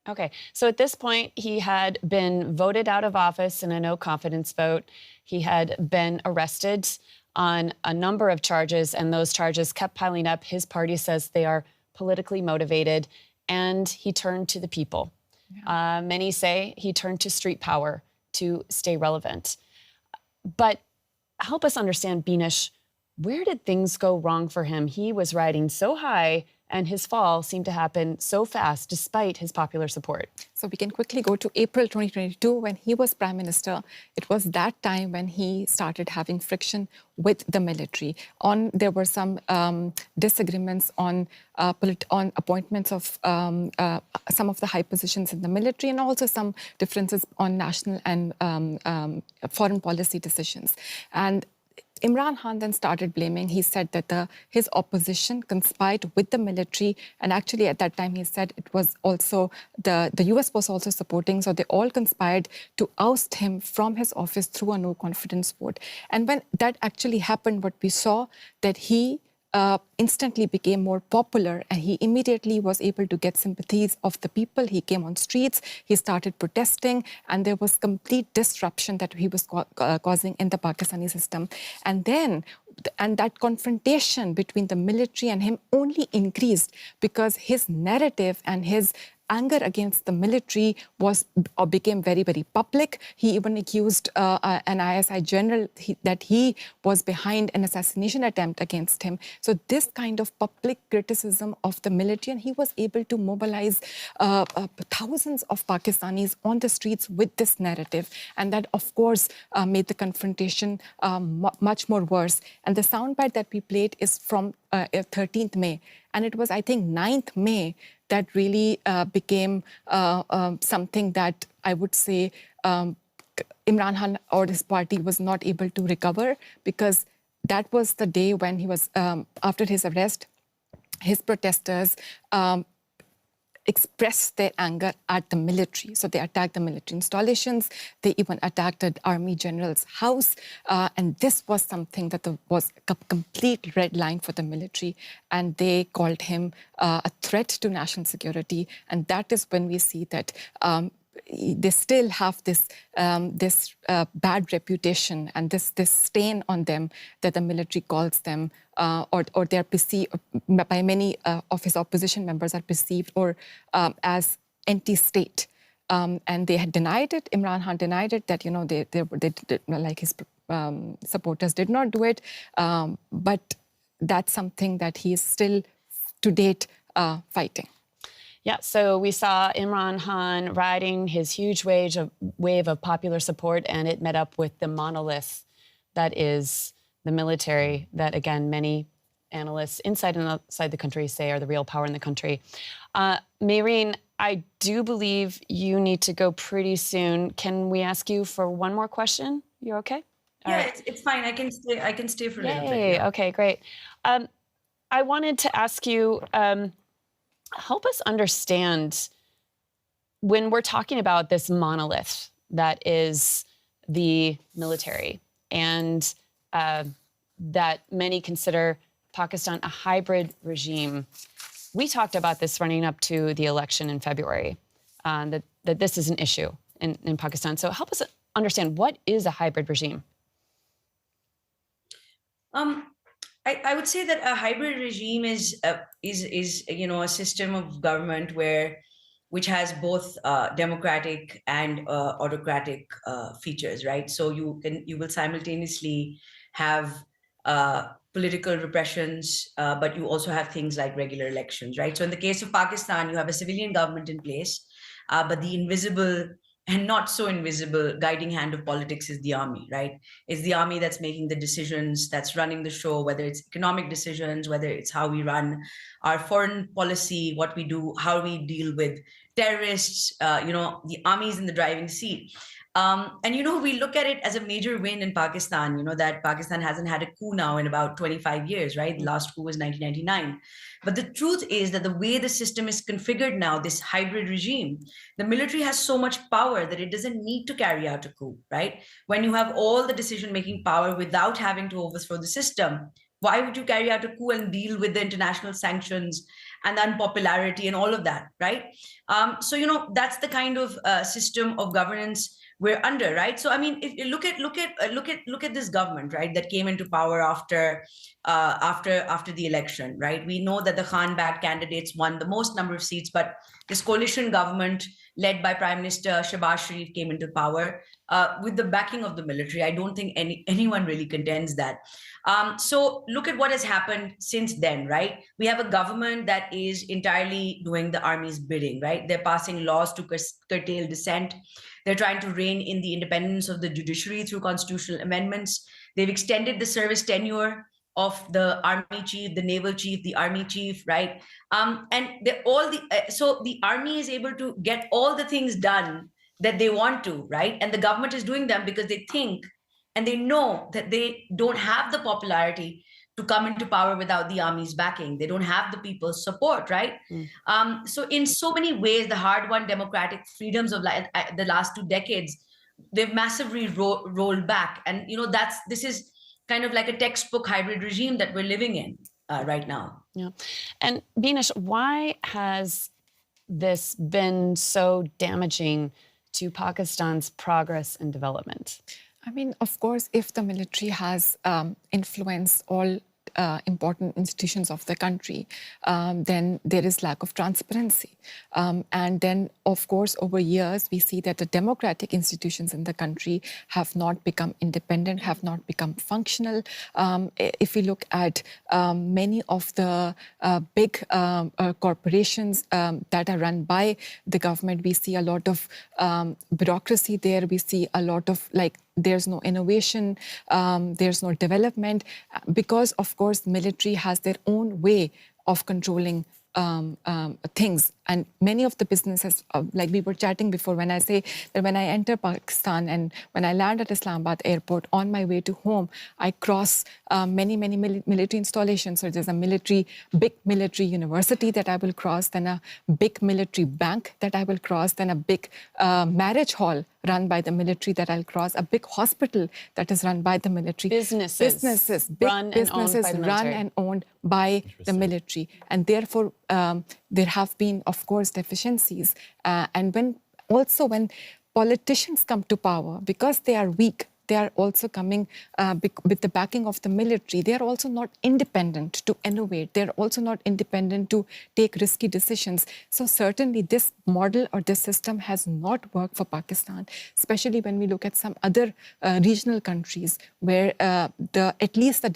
Okay, so at this point, he had been voted out of office in a no-confidence vote. He had been arrested on a number of charges, and those charges kept piling up. His party says they are politically motivated, and he turned to the people. Yeah. Many say he turned to street power to stay relevant. But help us understand, Binish, where did things go wrong for him? He was riding so high, and his fall seemed to happen so fast despite his popular support. So we can quickly go to April 2022 when he was Prime Minister. It was that time when he started having friction with the military. There were some disagreements on appointments of some of the high positions in the military, and also some differences on national and foreign policy decisions. And Imran Khan then started blaming. He said that his opposition conspired with the military, and actually at that time he said it was also the US was also supporting, so they all conspired to oust him from his office through a no-confidence vote. And when that actually happened, what we saw that he instantly became more popular, and he immediately was able to get sympathies of the people. He came on streets, he started protesting, and there was complete disruption that he was causing in the Pakistani system. And that confrontation between the military and him only increased because his narrative and his anger against the military became very, very public. He even accused an ISI general that he was behind an assassination attempt against him. So this kind of public criticism of the military, and he was able to mobilize thousands of Pakistanis on the streets with this narrative. And that, of course, made the confrontation much more worse. And the soundbite that we played is from 13th May. And it was, I think, 9th May that really became something that I would say Imran Khan or his party was not able to recover, because that was the day when he was, after his arrest, his protesters expressed their anger at the military. So they attacked the military installations. They even attacked an army general's house. And this was something that was a complete red line for the military. And they called him a threat to national security. And that is when we see that they still have this bad reputation and this stain on them that the military calls them, or they're perceived by many of his opposition members are perceived as anti-state, and they had denied it. Imran Khan denied it, that they like his supporters did not do it, but that's something that he is still to date fighting. Yeah, so we saw Imran Khan riding his huge wave of popular support, and it met up with the monolith that is the military, that, again, many analysts inside and outside the country say are the real power in the country. Maureen, I do believe you need to go pretty soon. Can we ask you for one more question? You're okay? All right. It's fine. I can stay for a little bit. Yeah. Okay, great. I wanted to ask you, help us understand, when we're talking about this monolith that is the military, and that many consider Pakistan a hybrid regime. We talked about this running up to the election in February, that this is an issue in Pakistan. So help us understand, what is a hybrid regime? I would say that a hybrid regime is a system of government which has both democratic and autocratic features, right? So you will simultaneously have political repressions, but you also have things like regular elections, right? So in the case of Pakistan, you have a civilian government in place, but the invisible and not so invisible guiding hand of politics is the army, right? It's the army that's making the decisions, that's running the show, whether it's economic decisions, whether it's how we run our foreign policy, what we do, how we deal with terrorists. The army is in the driving seat. And we look at it as a major win in Pakistan, that Pakistan hasn't had a coup now in about 25 years, right? The last coup was 1999. But the truth is that the way the system is configured now, this hybrid regime, the military has so much power that it doesn't need to carry out a coup, right? When you have all the decision-making power without having to overthrow the system, why would you carry out a coup and deal with the international sanctions and the unpopularity and all of that, right? So that's the kind of system of governance we're under, right? So I mean, if you look at this government, right, that came into power after the election, right? We know that the Khan-backed candidates won the most number of seats, but this coalition government led by Prime Minister Shehbaz Sharif came into power with the backing of the military. I don't think anyone really contends that. So look at what has happened since then, right? We have a government that is entirely doing the army's bidding, right? They're passing laws to curtail dissent. They're trying to rein in the independence of the judiciary through constitutional amendments. They've extended the service tenure of the army chief, the naval chief, the army chief, right? And so the army is able to get all the things done that they want to, right? And the government is doing them because they think and they know that they don't have the popularity to come into power without the army's backing. They don't have the people's support, right? So in so many ways, the hard-won democratic freedoms of the last 2 decades, they've massively rolled back. And this is kind of like a textbook hybrid regime that we're living in right now. Yeah. And Beenish, why has this been so damaging to Pakistan's progress and development? I mean, of course, if the military has influenced all important institutions of the country, then there is lack of transparency. And then, of course, over years, we see that the democratic institutions in the country have not become independent, have not become functional. If we look at many of the big corporations that are run by the government, we see a lot of bureaucracy there. We see a lot of there's no innovation, there's no development, because, of course, military has their own way of controlling things. And many of the businesses, like we were chatting before, when I say that when I enter Pakistan and when I land at Islamabad airport on my way to home, I cross many military installations. So there's a big military university that I will cross, then a big military bank that I will cross, then a big marriage hall run by the military that I'll cross, a big hospital that is run by the military. Businesses big run businesses and owned by the run military. and owned by the military. And therefore, there have been, of course, deficiencies. And when politicians come to power, because they are weak, they are also coming with the backing of the military. They are also not independent to innovate. They're also not independent to take risky decisions. So certainly this model or this system has not worked for Pakistan, especially when we look at some other regional countries where at least the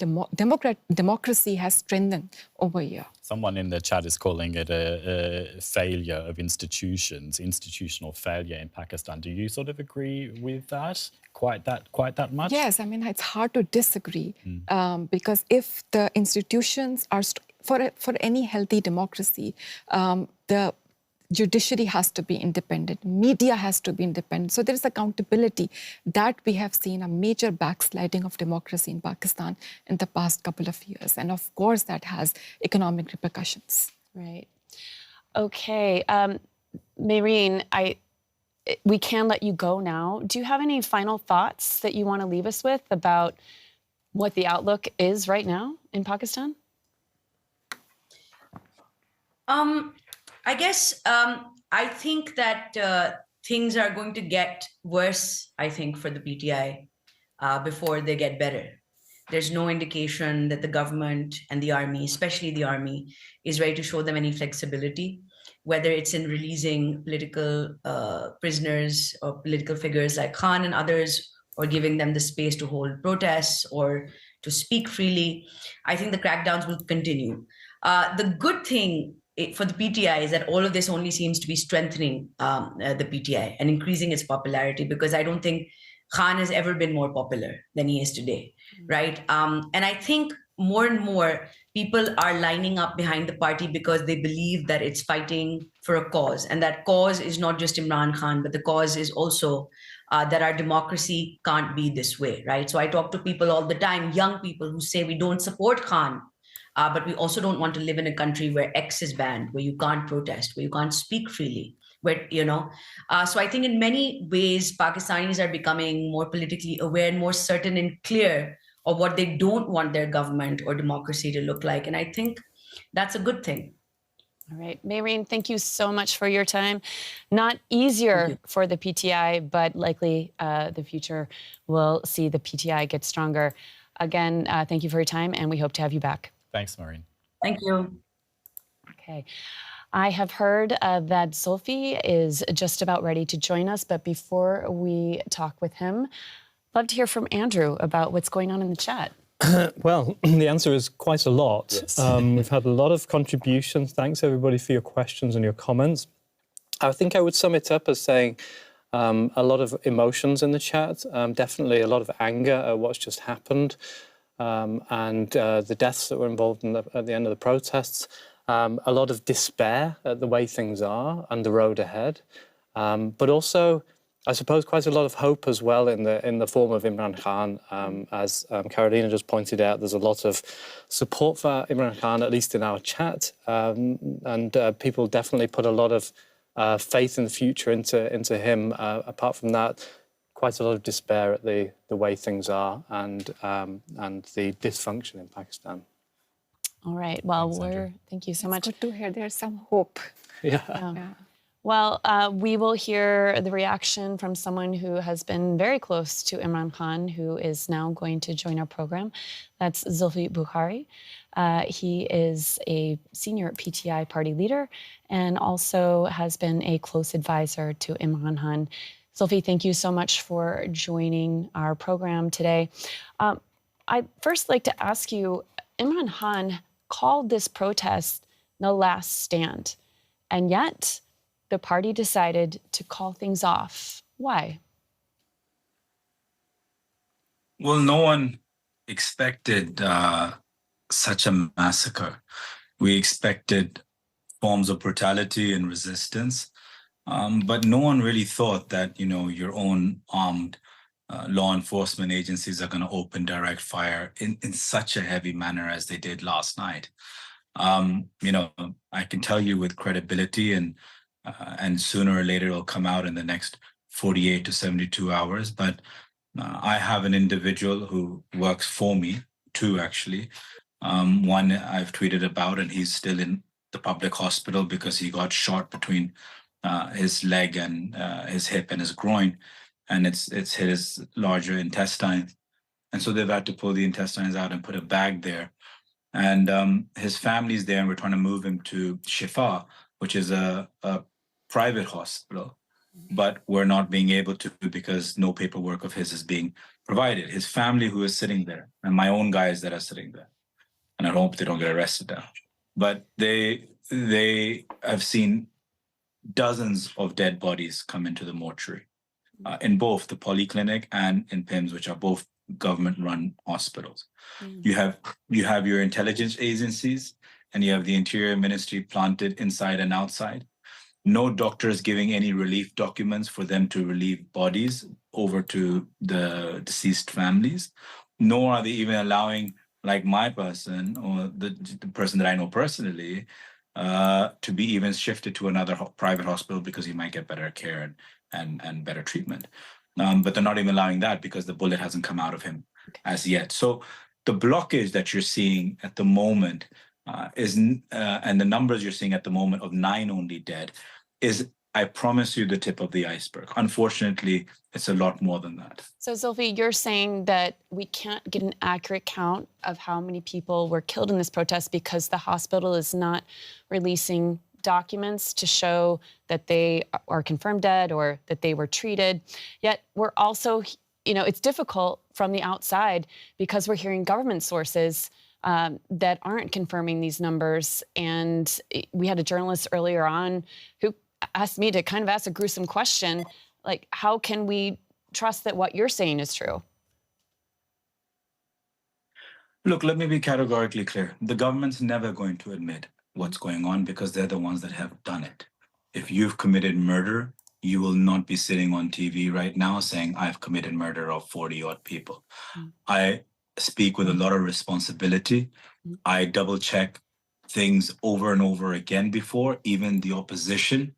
democracy has strengthened over here. Someone in the chat is calling it a failure of institutions, institutional failure in Pakistan. Do you sort of agree with that? Quite that much? Yes, I mean, it's hard to disagree because if the institutions are, for any healthy democracy, the judiciary has to be independent, media has to be independent. So there is accountability. That we have seen a major backsliding of democracy in Pakistan in the past couple of years. And of course, that has economic repercussions. Right. Okay. Maureen, we can let you go now. Do you have any final thoughts that you want to leave us with about what the outlook is right now in Pakistan? I guess I think that things are going to get worse, I think, for the PTI before they get better. There's no indication that the government and the army, especially the army, is ready to show them any flexibility, whether it's in releasing political prisoners or political figures like Khan and others, or giving them the space to hold protests or to speak freely. I think the crackdowns will continue. The good thing for the PTI is that all of this only seems to be strengthening the PTI and increasing its popularity, because I don't think Khan has ever been more popular than he is today, right? And I think more and more people are lining up behind the party because they believe that it's fighting for a cause. And that cause is not just Imran Khan, but the cause is also that our democracy can't be this way, right? So I talk to people all the time, young people who say we don't support Khan, but we also don't want to live in a country where X is banned, where you can't protest, where you can't speak freely, where, so I think in many ways, Pakistanis are becoming more politically aware and more certain and clear of what they don't want their government or democracy to look like. And I think that's a good thing. All right. Maureen, thank you so much for your time. Not easier for the PTI, but likely the future will see the PTI get stronger. Again, thank you for your time, and we hope to have you back. Thanks, Maureen. Thank you. Okay. I have heard that Zulfi is just about ready to join us, but before we talk with him, I'd love to hear from Andrew about what's going on in the chat. Well, the answer is quite a lot. Yes. We've had a lot of contributions. Thanks, everybody, for your questions and your comments. I think I would sum it up as saying a lot of emotions in the chat, definitely a lot of anger at what's just happened, and the deaths that were involved at the end of the protests, a lot of despair at the way things are and the road ahead, but also, I suppose, quite a lot of hope as well in the form of Imran Khan. As Carolina just pointed out, there's a lot of support for Imran Khan, at least in our chat, and people definitely put a lot of faith in the future into him. Apart from that, quite a lot of despair at the way things are and the dysfunction in Pakistan. All right. Well, Thanks, thank you so much. Good to hear there's some hope. Yeah. Well, we will hear the reaction from someone who has been very close to Imran Khan, who is now going to join our program. That's Zulfi Bukhari. He is a senior PTI party leader and also has been a close advisor to Imran Khan. Zulfi, thank you so much for joining our program today. I'd first like to ask you, Imran Khan called this protest the last stand, and yet the party decided to call things off. Why? Well, no one expected such a massacre. We expected forms of brutality and resistance, but no one really thought that, your own armed law enforcement agencies are going to open direct fire in such a heavy manner as they did last night. I can tell you with credibility, and sooner or later it'll come out in the next 48 to 72 hours. But I have an individual who works for me, two actually. One I've tweeted about, and he's still in the public hospital because he got shot between his leg and his hip and his groin, and it's hit his larger intestine. And so they've had to pull the intestines out and put a bag there. And his family's there, and we're trying to move him to Shifa, which is a private hospital, but we're not being able to because no paperwork of his is being provided. His family who is sitting there, and my own guys that are sitting there, and I hope they don't get arrested now, but they have seen dozens of dead bodies come into the mortuary in both the polyclinic and in PIMS, which are both government-run hospitals. You have your intelligence agencies, and you have the Interior Ministry planted inside and outside. No doctor is giving any relief documents for them to relieve bodies over to the deceased families, nor are they even allowing, like my person or the person that I know personally, to be even shifted to another private hospital because he might get better care and better treatment. But they're not even allowing that because the bullet hasn't come out of him as yet. So the blockage that you're seeing at the moment and the numbers you're seeing at the moment of 9 only dead is I promise you the tip of the iceberg. Unfortunately, it's a lot more than that. So, Zulfi, you're saying that we can't get an accurate count of how many people were killed in this protest because the hospital is not releasing documents to show that they are confirmed dead or that they were treated. Yet we're also, it's difficult from the outside because we're hearing government sources that aren't confirming these numbers. And we had a journalist earlier on who asked me to kind of ask a gruesome question, like, how can we trust that what you're saying is true? Look, let me be categorically clear. The government's never going to admit what's going on because they're the ones that have done it. If you've committed murder, you will not be sitting on TV right now saying, I've committed murder of 40-odd people. I speak with a lot of responsibility. I double check things over and over again before. Even the opposition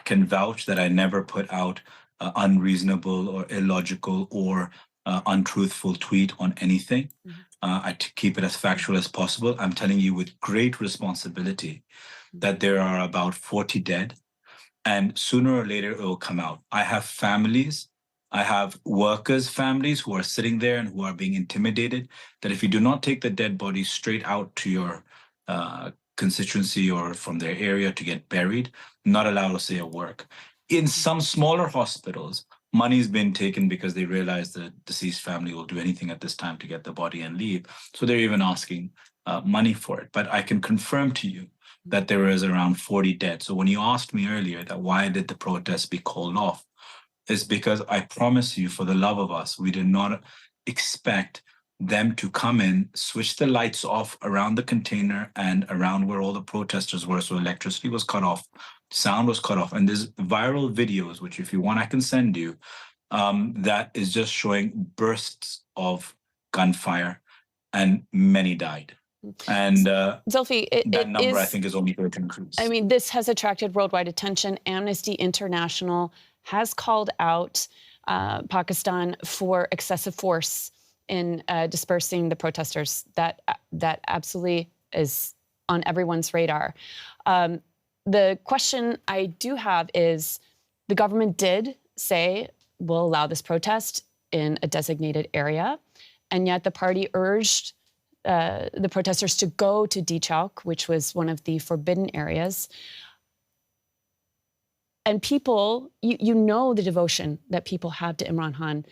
can vouch that I never put out unreasonable or illogical or untruthful tweet on anything. I keep it as factual as possible. I'm telling you with great responsibility that there are about 40 dead, and sooner or later it will come out. I have families, I have workers' families who are sitting there and who are being intimidated, that if you do not take the dead bodies straight out to your constituency or from their area to get buried, not allowed to say a word. In some smaller hospitals, money's been taken because they realize the deceased family will do anything at this time to get the body and leave. So they're even asking money for it. But I can confirm to you that there is around 40 dead. So when you asked me earlier that why did the protests be called off, is because I promise you, for the love of us, we did not expect them to come in, switch the lights off around the container and around where all the protesters were. So electricity was cut off, sound was cut off. And there's viral videos, which if you want, I can send you, that is just showing bursts of gunfire, and many died. And Zulfi, that number, I think, is only going to increase. I mean, this has attracted worldwide attention. Amnesty International has called out Pakistan for excessive force in dispersing the protesters. That absolutely is on everyone's radar. The question I do have is, the government did say we'll allow this protest in a designated area, and yet the party urged the protesters to go to D Chowk, which was one of the forbidden areas. And people, you know the devotion that people have to Imran Khan.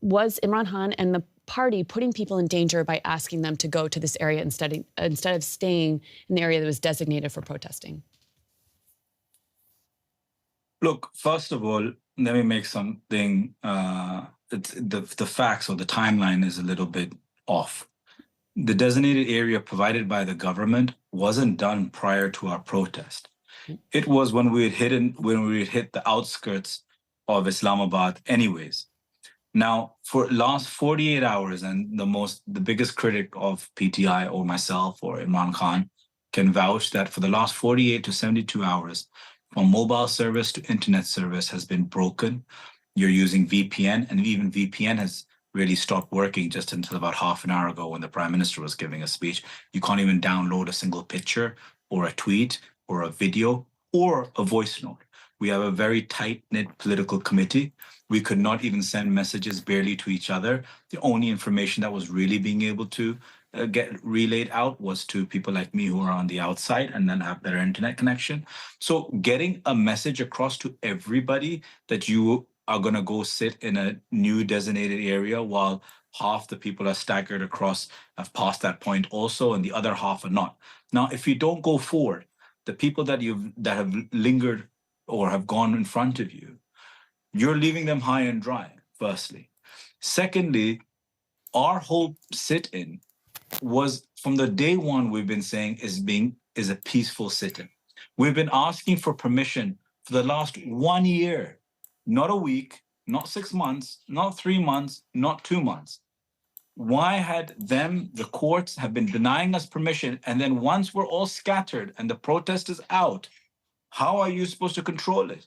Was Imran Khan and the party putting people in danger by asking them to go to this area instead of staying in the area that was designated for protesting? Look, first of all, let me make something, the facts or the timeline is a little bit off. The designated area provided by the government wasn't done prior to our protest. It was when we had hit the outskirts of Islamabad anyways. Now, for last 48 hours, and the biggest critic of PTI or myself or Imran Khan can vouch that for the last 48 to 72 hours, from mobile service to internet service has been broken. You're using VPN, and even VPN has really stopped working just until about half an hour ago when the Prime Minister was giving a speech. You can't even download a single picture or a tweet or a video or a voice note. We have a very tight-knit political committee. We could not even send messages barely to each other. The only information that was really being able to get relayed out was to people like me who are on the outside and then have better internet connection. So getting a message across to everybody that you are going to go sit in a new designated area while half the people are staggered across, have passed that point also, and the other half are not. Now, if you don't go forward, the people that have lingered or have gone in front of you, you're leaving them high and dry, firstly. Secondly, our whole sit-in was, from the day one, we've been saying is a peaceful sit-in. We've been asking for permission for the last 1 year, not a week, not 6 months, not 3 months, not 2 months. Why had the courts have been denying us permission, and then once we're all scattered and the protest is out, how are you supposed to control it?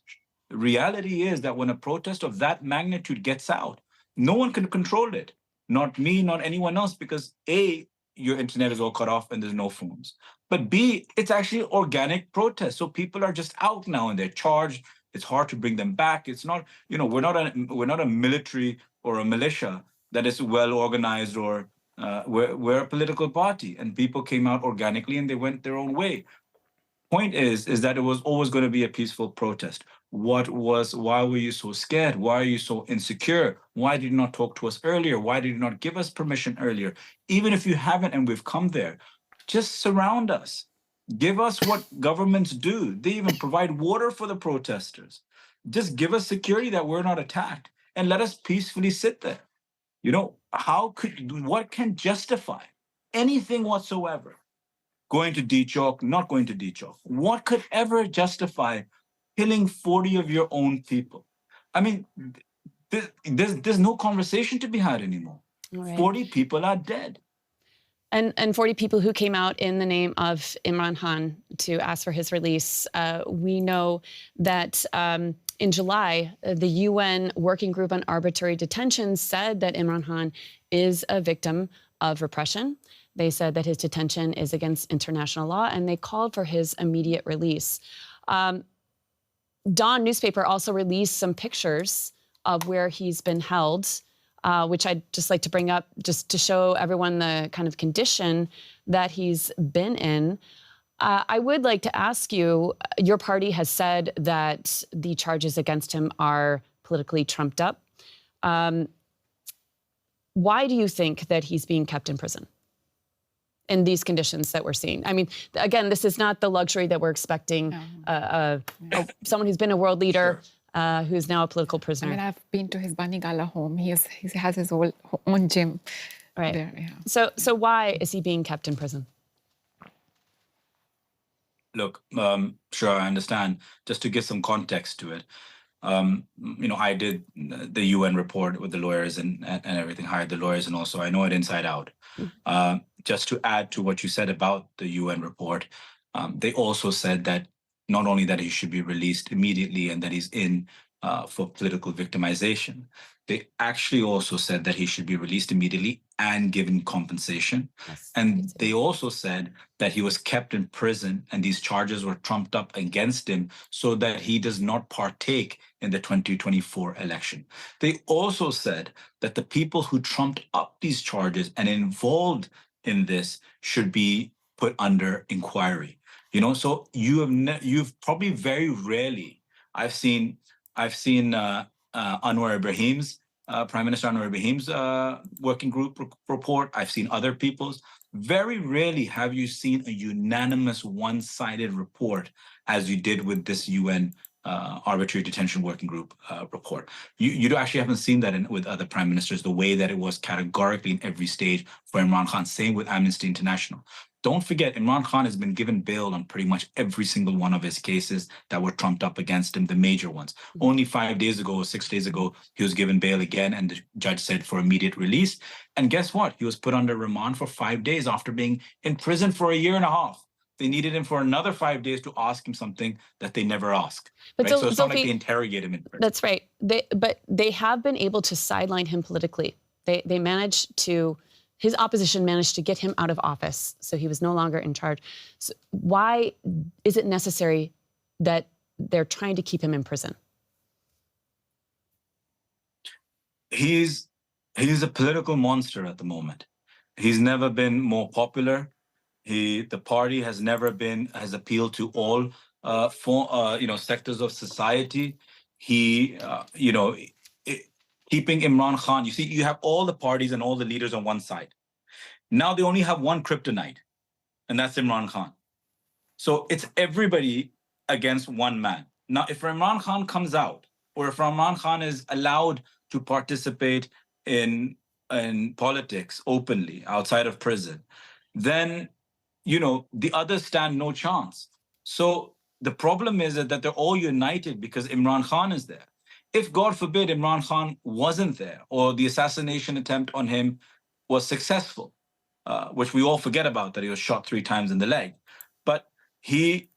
The reality is that when a protest of that magnitude gets out, no one can control it. Not me, not anyone else, because A, your internet is all cut off and there's no phones. But B, it's actually organic protest. So people are just out now and they're charged. It's hard to bring them back. It's not, we're not a military or a militia that is well organized, or we're a political party, and people came out organically and they went their own way. Point is that it was always going to be a peaceful protest. Why were you so scared? Why are you so insecure? Why did you not talk to us earlier? Why did you not give us permission earlier? Even if you haven't and we've come there, just surround us. Give us what governments do. They even provide water for the protesters. Just give us security that we're not attacked and let us peacefully sit there. What can justify anything whatsoever? Going to D-Chowk, not going to D-Chowk. What could ever justify killing 40 of your own people? I mean, there's no conversation to be had anymore. Right. 40 people are dead. And 40 people who came out in the name of Imran Khan to ask for his release. We know that in July, the UN Working Group on Arbitrary Detention said that Imran Khan is a victim of repression. They said that his detention is against international law, and they called for his immediate release. Dawn newspaper also released some pictures of where he's been held, which I'd just like to bring up just to show everyone the kind of condition that he's been in. I would like to ask you, your party has said that the charges against him are politically trumped up. Why do you think that he's being kept in prison in these conditions that we're seeing? I mean, again, this is not the luxury that we're expecting someone who's been a world leader, who's now a political prisoner. I mean, I've been to his Bani Gala home. He has his own gym. Right. There, yeah. So why is he being kept in prison? Look, sure, I understand. Just to give some context to it, I did the UN report with the lawyers and everything, hired the lawyers, and also I know it inside out. Just to add to what you said about the UN report, they also said that not only that he should be released immediately and that he's in for political victimization, they actually also said that he should be released immediately and given compensation. Yes, and they also said that he was kept in prison and these charges were trumped up against him so that he does not partake in the 2024 election. They also said that the people who trumped up these charges and involved in this should be put under inquiry. So you've probably very rarely, I've seen Anwar Ibrahim's, Prime Minister Anwar Ibrahim's working group report. I've seen other people's. Very rarely have you seen a unanimous one-sided report as you did with this UN arbitrary detention working group report. You actually haven't seen that with other prime ministers, the way that it was categorically in every stage for Imran Khan, same with Amnesty International. Don't forget, Imran Khan has been given bail on pretty much every single one of his cases that were trumped up against him, the major ones. Only 5 days ago or 6 days ago, he was given bail again, and the judge said for immediate release. And guess what? He was put under remand for 5 days after being in prison for 1.5 years. They needed him for another 5 days to ask him something that they never asked. Right? So it's not like they interrogate him in prison. That's right. But they have been able to sideline him politically. They managed to... His opposition managed to get him out of office, so he was no longer in charge. So why is it necessary that they're trying to keep him in prison? He's a political monster at the moment. He's never been more popular. The party has never has appealed to all sectors of society. Keeping Imran Khan, you see, you have all the parties and all the leaders on one side. Now they only have one kryptonite, and that's Imran Khan. So it's everybody against one man. Now, if Imran Khan comes out, or if Imran Khan is allowed to participate in politics openly outside of prison, then, the others stand no chance. So the problem is that they're all united because Imran Khan is there. If, God forbid, Imran Khan wasn't there, or the assassination attempt on him was successful, which we all forget about, that he was shot 3 times in the leg. But you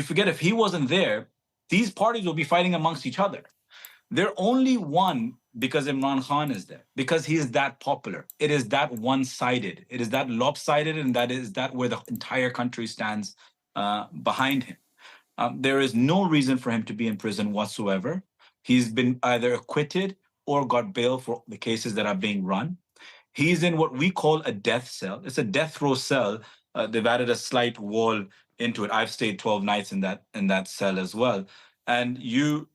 forget, if he wasn't there, these parties will be fighting amongst each other. They're only won because Imran Khan is there, because he is that popular. It is that one-sided. It is that lopsided, and that is that where the entire country stands behind him. There is no reason for him to be in prison whatsoever. He's been either acquitted or got bail for the cases that are being run. He's in what we call a death cell. It's a death row cell. They've added a slight wall into it. I've stayed 12 nights in that cell as well. And he's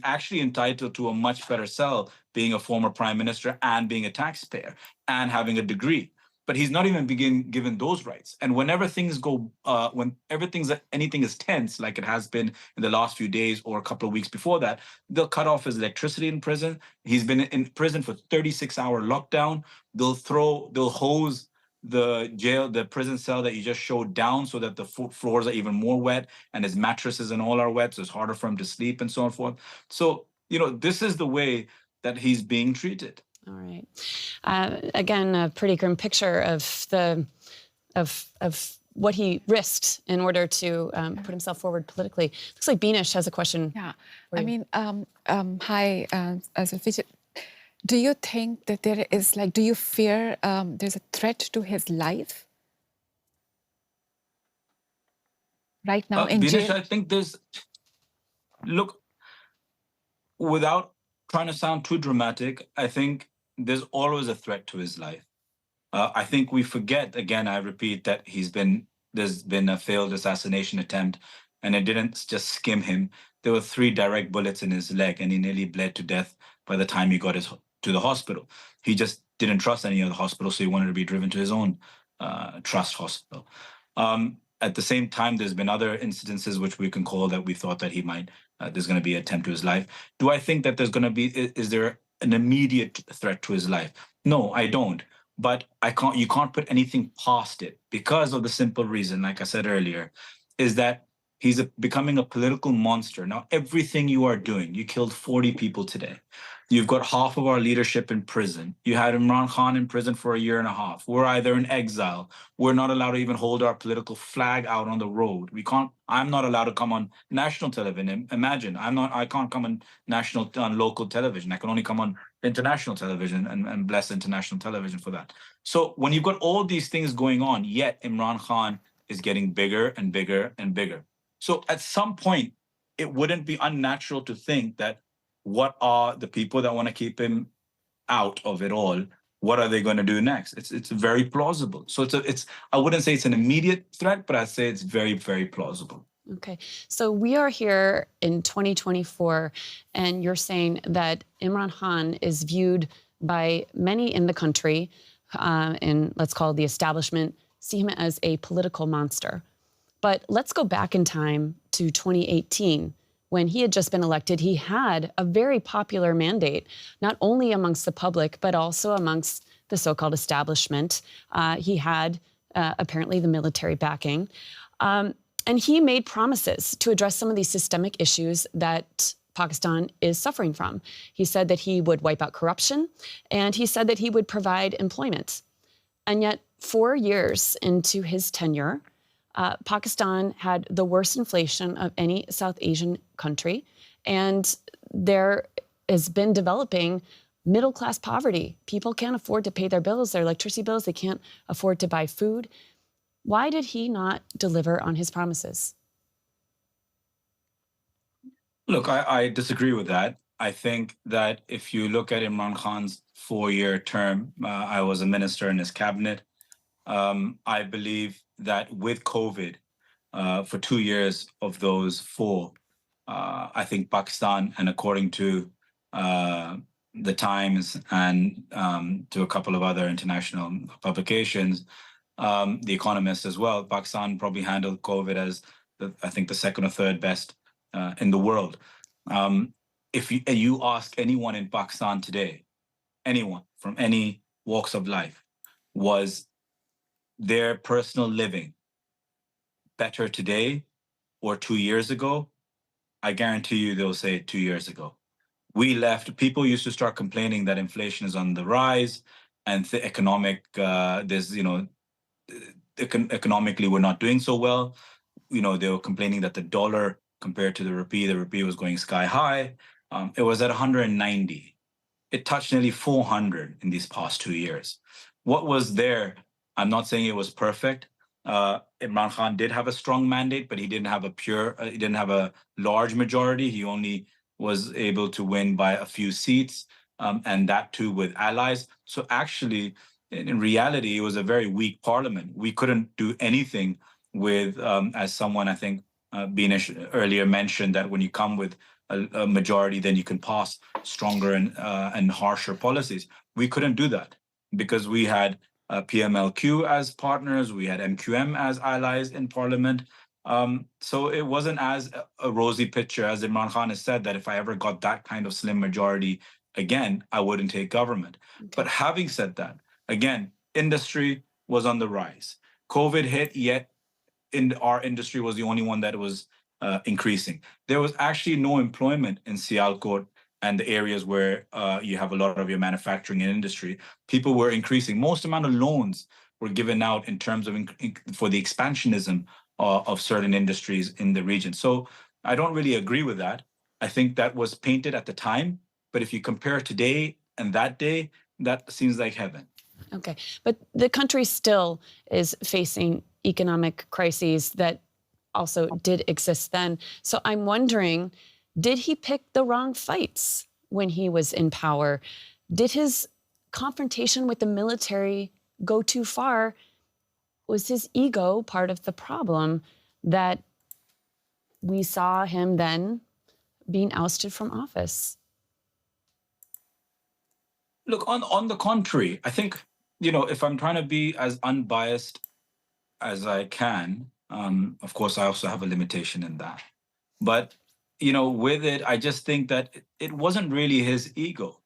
actually entitled to a much better cell, being a former prime minister and being a taxpayer and having a degree. But he's not even given those rights. And whenever things go, when anything is tense, like it has been in the last few days or a couple of weeks before that, they'll cut off his electricity in prison. He's been in prison for 36-hour lockdown. They'll hose the prison cell that you just showed down so that the floors are even more wet, and his mattresses and all are wet, so it's harder for him to sleep and so on forth. So, this is the way that he's being treated. All right. Again, a pretty grim picture of what he risked in order to put himself forward politically. Looks like Beanish has a question. Yeah. I mean, hi, Zulfi. Do you think that there is, do you fear there's a threat to his life right now in Beanish, jail? I think look, without trying to sound too dramatic, I think there's always a threat to his life. I think we forget, again, I repeat, that there's been a failed assassination attempt, and it didn't just skim him. There were 3 direct bullets in his leg, and he nearly bled to death by the time he got to the hospital. He just didn't trust any other hospital, so he wanted to be driven to his own trust hospital. At the same time, there's been other incidences which we can call that we thought that he might, there's going to be an attempt to his life. Do I think that is there an immediate threat to his life? No, I don't. But you can't put anything past it, because of the simple reason, like I said earlier, is that he's becoming a political monster. Now, everything you are doing, you killed 40 people today. You've got half of our leadership in prison. You had Imran Khan in prison for 1.5 years. We're either in exile. We're not allowed to even hold our political flag out on the road. I'm not allowed to come on national television. Imagine, I can't come on local television. I can only come on international television, and bless international television for that. So when you've got all these things going on, yet Imran Khan is getting bigger and bigger and bigger. So at some point, it wouldn't be unnatural to think that, what are the people that want to keep him out of it all? What are they going to do next? It's very plausible. So I wouldn't say it's an immediate threat, but I'd say it's very, very plausible. Okay, so we are here in 2024, and you're saying that Imran Khan is viewed by many in the country, and let's call it the establishment, see him as a political monster. But let's go back in time to 2018. When he had just been elected, he had a very popular mandate, not only amongst the public, but also amongst the so-called establishment. He had apparently the military backing. And he made promises to address some of these systemic issues that Pakistan is suffering from. He said that he would wipe out corruption, and he said that he would provide employment. And yet, 4 years into his tenure, Pakistan had the worst inflation of any South Asian country, and there has been developing middle-class poverty. People can't afford to pay their bills, their electricity bills. They can't afford to buy food. Why did he not deliver on his promises? Look, I disagree with that. I think that if you look at Imran Khan's 4-year term, I was a minister in his cabinet. I believe that with COVID, for 2 years of those 4, I think Pakistan, and according to the Times and to a couple of other international publications, The Economist as well, Pakistan probably handled COVID as I think the 2nd or 3rd best in the world. If you ask anyone in Pakistan today, anyone from any walks of life, was their personal living better today or 2 years ago? I guarantee you they'll say 2 years ago. We left, people used to start complaining that inflation is on the rise and economically we're not doing so well. They were complaining that the dollar compared to the rupee was going sky high. It was at 190. It touched nearly 400 in these past 2 years. What was there? I'm not saying it was perfect. Imran Khan did have a strong mandate, but he didn't have he didn't have a large majority. He only was able to win by a few seats, and that too with allies. So actually, in reality, it was a very weak parliament. We couldn't do anything with, as someone I think Binesh earlier mentioned, that when you come with a majority, then you can pass stronger and harsher policies. We couldn't do that because we had PMLQ as partners, we had MQM as allies in parliament. So it wasn't as a rosy picture as Imran Khan has said that if I ever got that kind of slim majority again, I wouldn't take government. Okay. But having said that, again, industry was on the rise. COVID hit, yet our industry was the only one that was increasing. There was actually no employment in Sialkot and the areas where you have a lot of your manufacturing and industry. People were increasing. Most amount of loans were given out in terms of for the expansionism of certain industries in the region. So I don't really agree with that. I think that was painted at the time, but if you compare today and that day, that seems like heaven. Okay, but the country still is facing economic crises that also did exist then. So I'm wondering, did he pick the wrong fights when he was in power? Did his confrontation with the military go too far? Was his ego part of the problem that we saw him then being ousted from office? Look, on the contrary, I think, if I'm trying to be as unbiased as I can, of course, I also have a limitation in that. But, with it, I just think that it wasn't really his ego.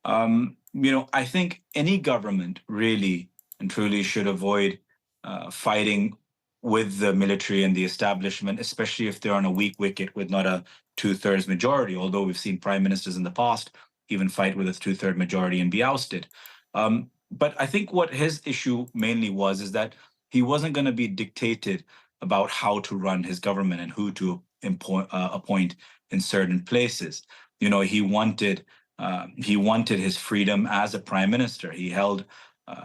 I think any government really and truly should avoid fighting with the military and the establishment, especially if they're on a weak wicket with not a 2/3 majority, although we've seen prime ministers in the past even fight with a 2/3 majority and be ousted. But I think what his issue mainly was is that he wasn't going to be dictated about how to run his government and who to appoint in certain places. He wanted his freedom as a prime minister. He held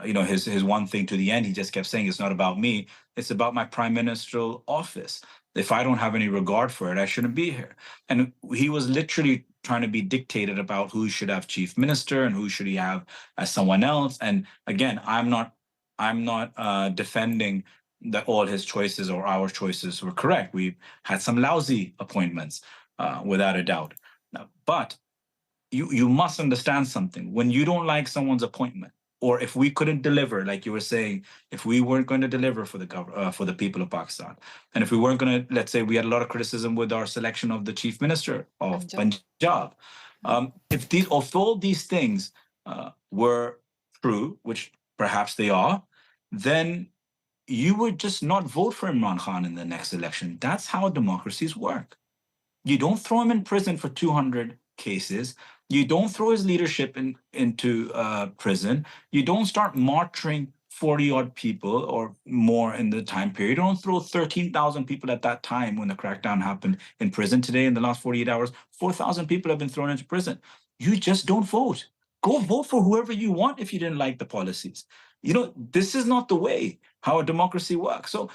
his one thing to the end. He just kept saying, it's not about me, it's about my prime ministerial office. If I don't have any regard for it, I shouldn't be here. And he was literally trying to be dictated about who should have chief minister and who should he have as someone else. And again, I'm not defending that all his choices or our choices were correct. We had some lousy appointments, without a doubt. But you must understand something. When you don't like someone's appointment, or if we couldn't deliver, like you were saying, if we weren't going to deliver for the people of Pakistan, and if we weren't going to, let's say we had a lot of criticism with our selection of the chief minister of Punjab, if all these things were true, which perhaps they are, then you would just not vote for Imran Khan in the next election. That's how democracies work. You don't throw him in prison for 200 cases. You don't throw his leadership into prison. You don't start martyring 40-odd people or more in the time period. You don't throw 13,000 people at that time when the crackdown happened in prison. Today, in the last 48 hours, 4,000 people have been thrown into prison. You just don't vote. Go vote for whoever you want if you didn't like the policies. This is not the way how a democracy works. So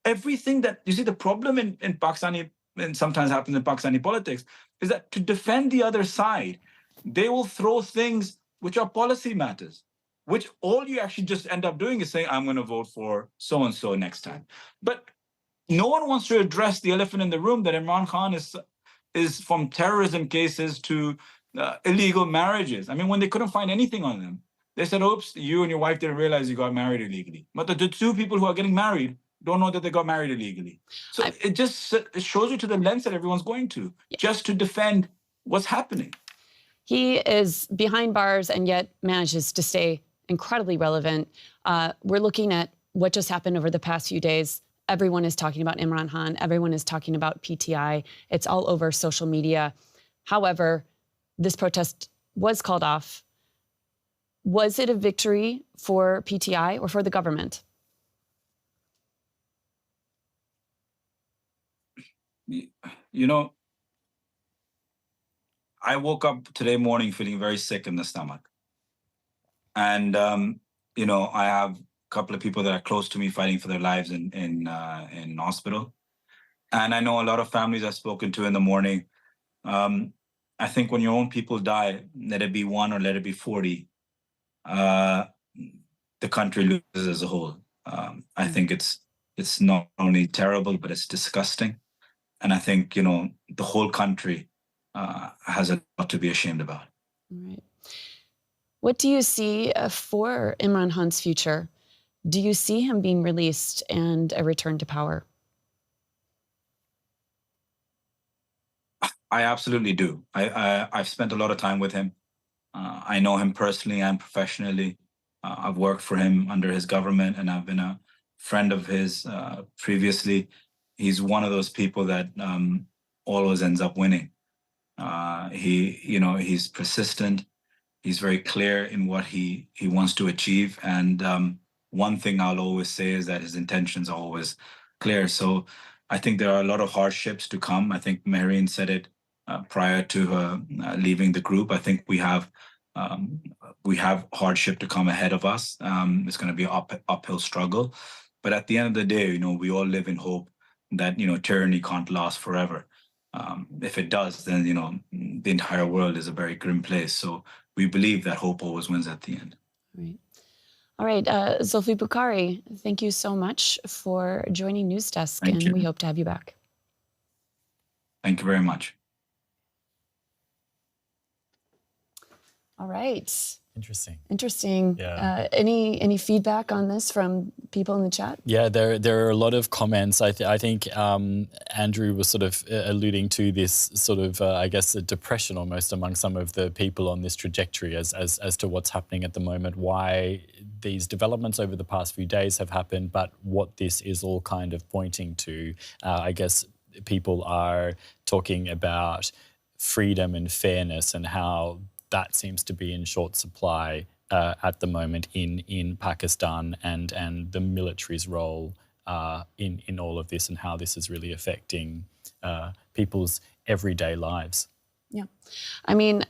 everything that, you see, the problem in Pakistani, and sometimes happens in Pakistani politics, is that to defend the other side, they will throw things which are policy matters, which all you actually just end up doing is saying, I'm going to vote for so-and-so next time. But no one wants to address the elephant in the room that Imran Khan is from terrorism cases to illegal marriages. I mean, when they couldn't find anything on them, they said, oops, you and your wife didn't realize you got married illegally. But the two people who are getting married don't know that they got married illegally. So it shows you to the lengths that everyone's going to, just to defend what's happening. He is behind bars and yet manages to stay incredibly relevant. We're looking at what just happened over the past few days. Everyone is talking about Imran Khan. Everyone is talking about PTI. It's all over social media. However, this protest was called off. Was it a victory for PTI or for the government? You know, I woke up today morning feeling very sick in the stomach. And, you know, I have a couple of people that are close to me fighting for their lives in hospital. And I know a lot of families I've spoken to in the morning. I think when your own people die, let it be one or let it be 40, the country loses as a whole. I think it's not only terrible, but it's disgusting. And I think, you know, the whole country has a lot to be ashamed about. Right. What do you see for Imran Khan's future? Do you see him being released and a return to power? I absolutely do. I've spent a lot of time with him. I know him personally and professionally. I've worked for him under his government, and I've been a friend of his previously. He's one of those people that always ends up winning. You know, he's persistent. He's very clear in what he wants to achieve. And one thing I'll always say is that his intentions are always clear. So I think there are a lot of hardships to come. I think Mehreen said it prior to her leaving the group. I think we have hardship to come ahead of us. It's going to be an uphill struggle. But at the end of the day, you know, we all live in hope that, you know, tyranny can't last forever. If it does, then, you know, the entire world is a very grim place. So we believe that hope always wins at the end. Right. All right. Zulfi Bukhari, thank you so much for joining News Desk, Thank you. we hope to have you back. Thank you very much. All right. Interesting. Yeah. Any feedback on this from people in the chat? Yeah, there are a lot of comments. I think Andrew was sort of alluding to this sort of, I guess, a depression almost among some of the people on this trajectory as to what's happening at the moment, why these developments over the past few days have happened, but what this is all kind of pointing to. I guess people are talking about freedom and fairness and how that seems to be in short supply at the moment in Pakistan, and the military's role in all of this, and how this is really affecting people's everyday lives. Yeah. I mean,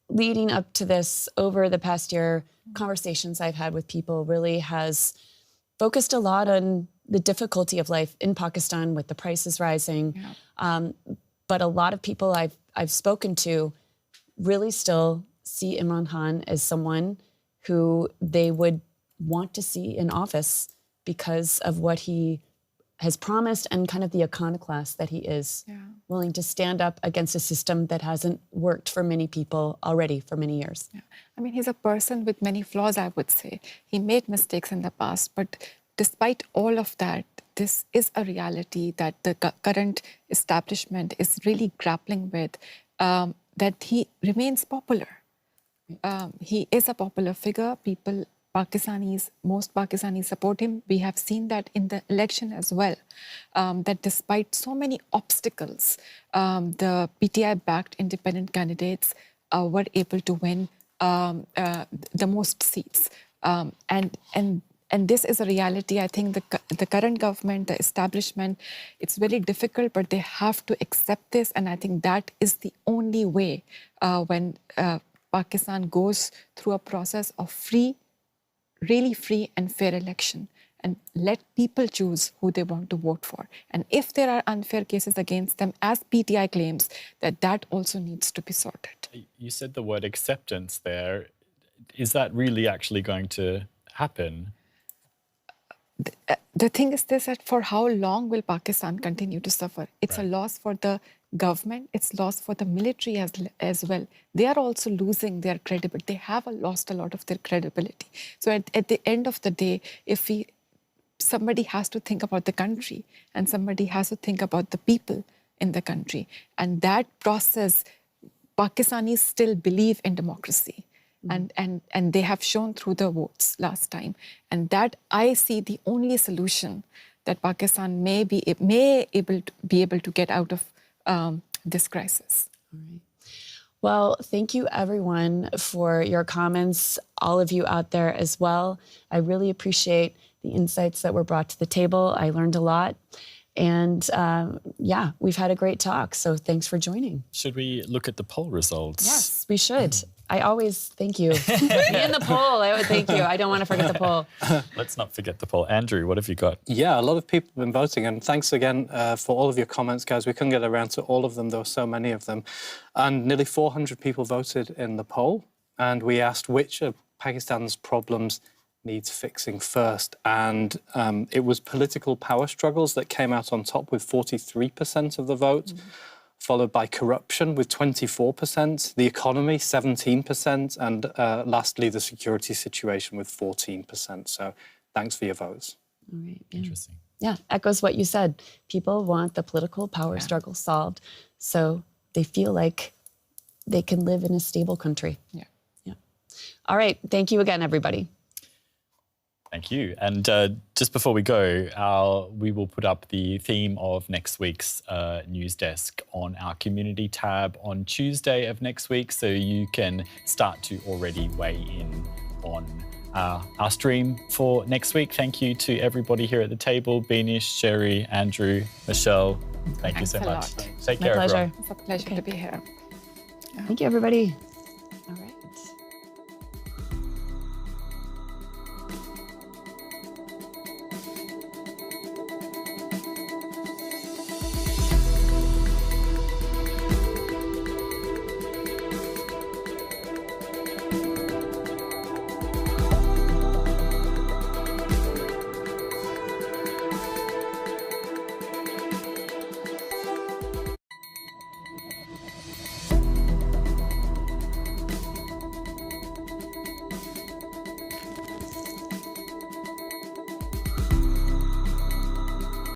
leading up to this, over the past year, conversations I've had with people really has focused a lot on the difficulty of life in Pakistan with the prices rising. Yeah. But a lot of people I've spoken to really still see Imran Khan as someone who they would want to see in office because of what he has promised and kind of the iconoclast that he is, willing to stand up against a system that hasn't worked for many people already for many years. Yeah. I mean, he's a person with many flaws, I would say. He made mistakes in the past, but despite all of that, this is a reality that the current establishment is really grappling with, that he remains popular. He is a popular figure. Most Pakistanis support him. We have seen that in the election as well, that despite so many obstacles, the PTI-backed independent candidates were able to win the most seats. And this is a reality. I think the current government, the establishment, it's very difficult, but they have to accept this. And I think that is the only way when Pakistan goes through a process of really free and fair election, and let people choose who they want to vote for. And if there are unfair cases against them, as PTI claims, that also needs to be sorted. You said the word acceptance there. Is that really actually going to happen? The thing is this, that for how long will Pakistan continue to suffer? It's a loss for the government, it's loss for the military as well. They are also losing their credibility. They have lost a lot of their credibility. So at the end of the day, if somebody has to think about the country, and somebody has to think about the people in the country. And that process, Pakistanis still believe in democracy. And they have shown through the votes last time. And that I see the only solution that Pakistan may be able to get out of this crisis. All right. Well, thank you everyone for your comments, all of you out there as well. I really appreciate the insights that were brought to the table. I learned a lot. And yeah, we've had a great talk. So thanks for joining. Should we look at the poll results? Yes, we should. I always thank you. Me and the poll, I would thank you. I don't want to forget the poll. Let's not forget the poll. Andrew, what have you got? Yeah, a lot of people have been voting, and thanks again for all of your comments, guys. We couldn't get around to all of them. There were so many of them. And nearly 400 people voted in the poll, and we asked which of Pakistan's problems needs fixing first. And it was political power struggles that came out on top with 43% of the vote, followed by corruption with 24%, the economy 17%, and lastly, the security situation with 14%. So thanks for your votes. All right, yeah. Interesting. Yeah, echoes what you said. People want the political power struggle solved so they feel like they can live in a stable country. Yeah. All right, thank you again, everybody. Thank you. And just before we go, we will put up the theme of next week's news desk on our community tab on Tuesday of next week, so you can start to already weigh in on our stream for next week. Thank you to everybody here at the table, Beanish, Sherry, Andrew, Michelle. Thank you so much. Thanks a lot. Take My care, pleasure. everyone. It's a pleasure to be here. Thank you, everybody.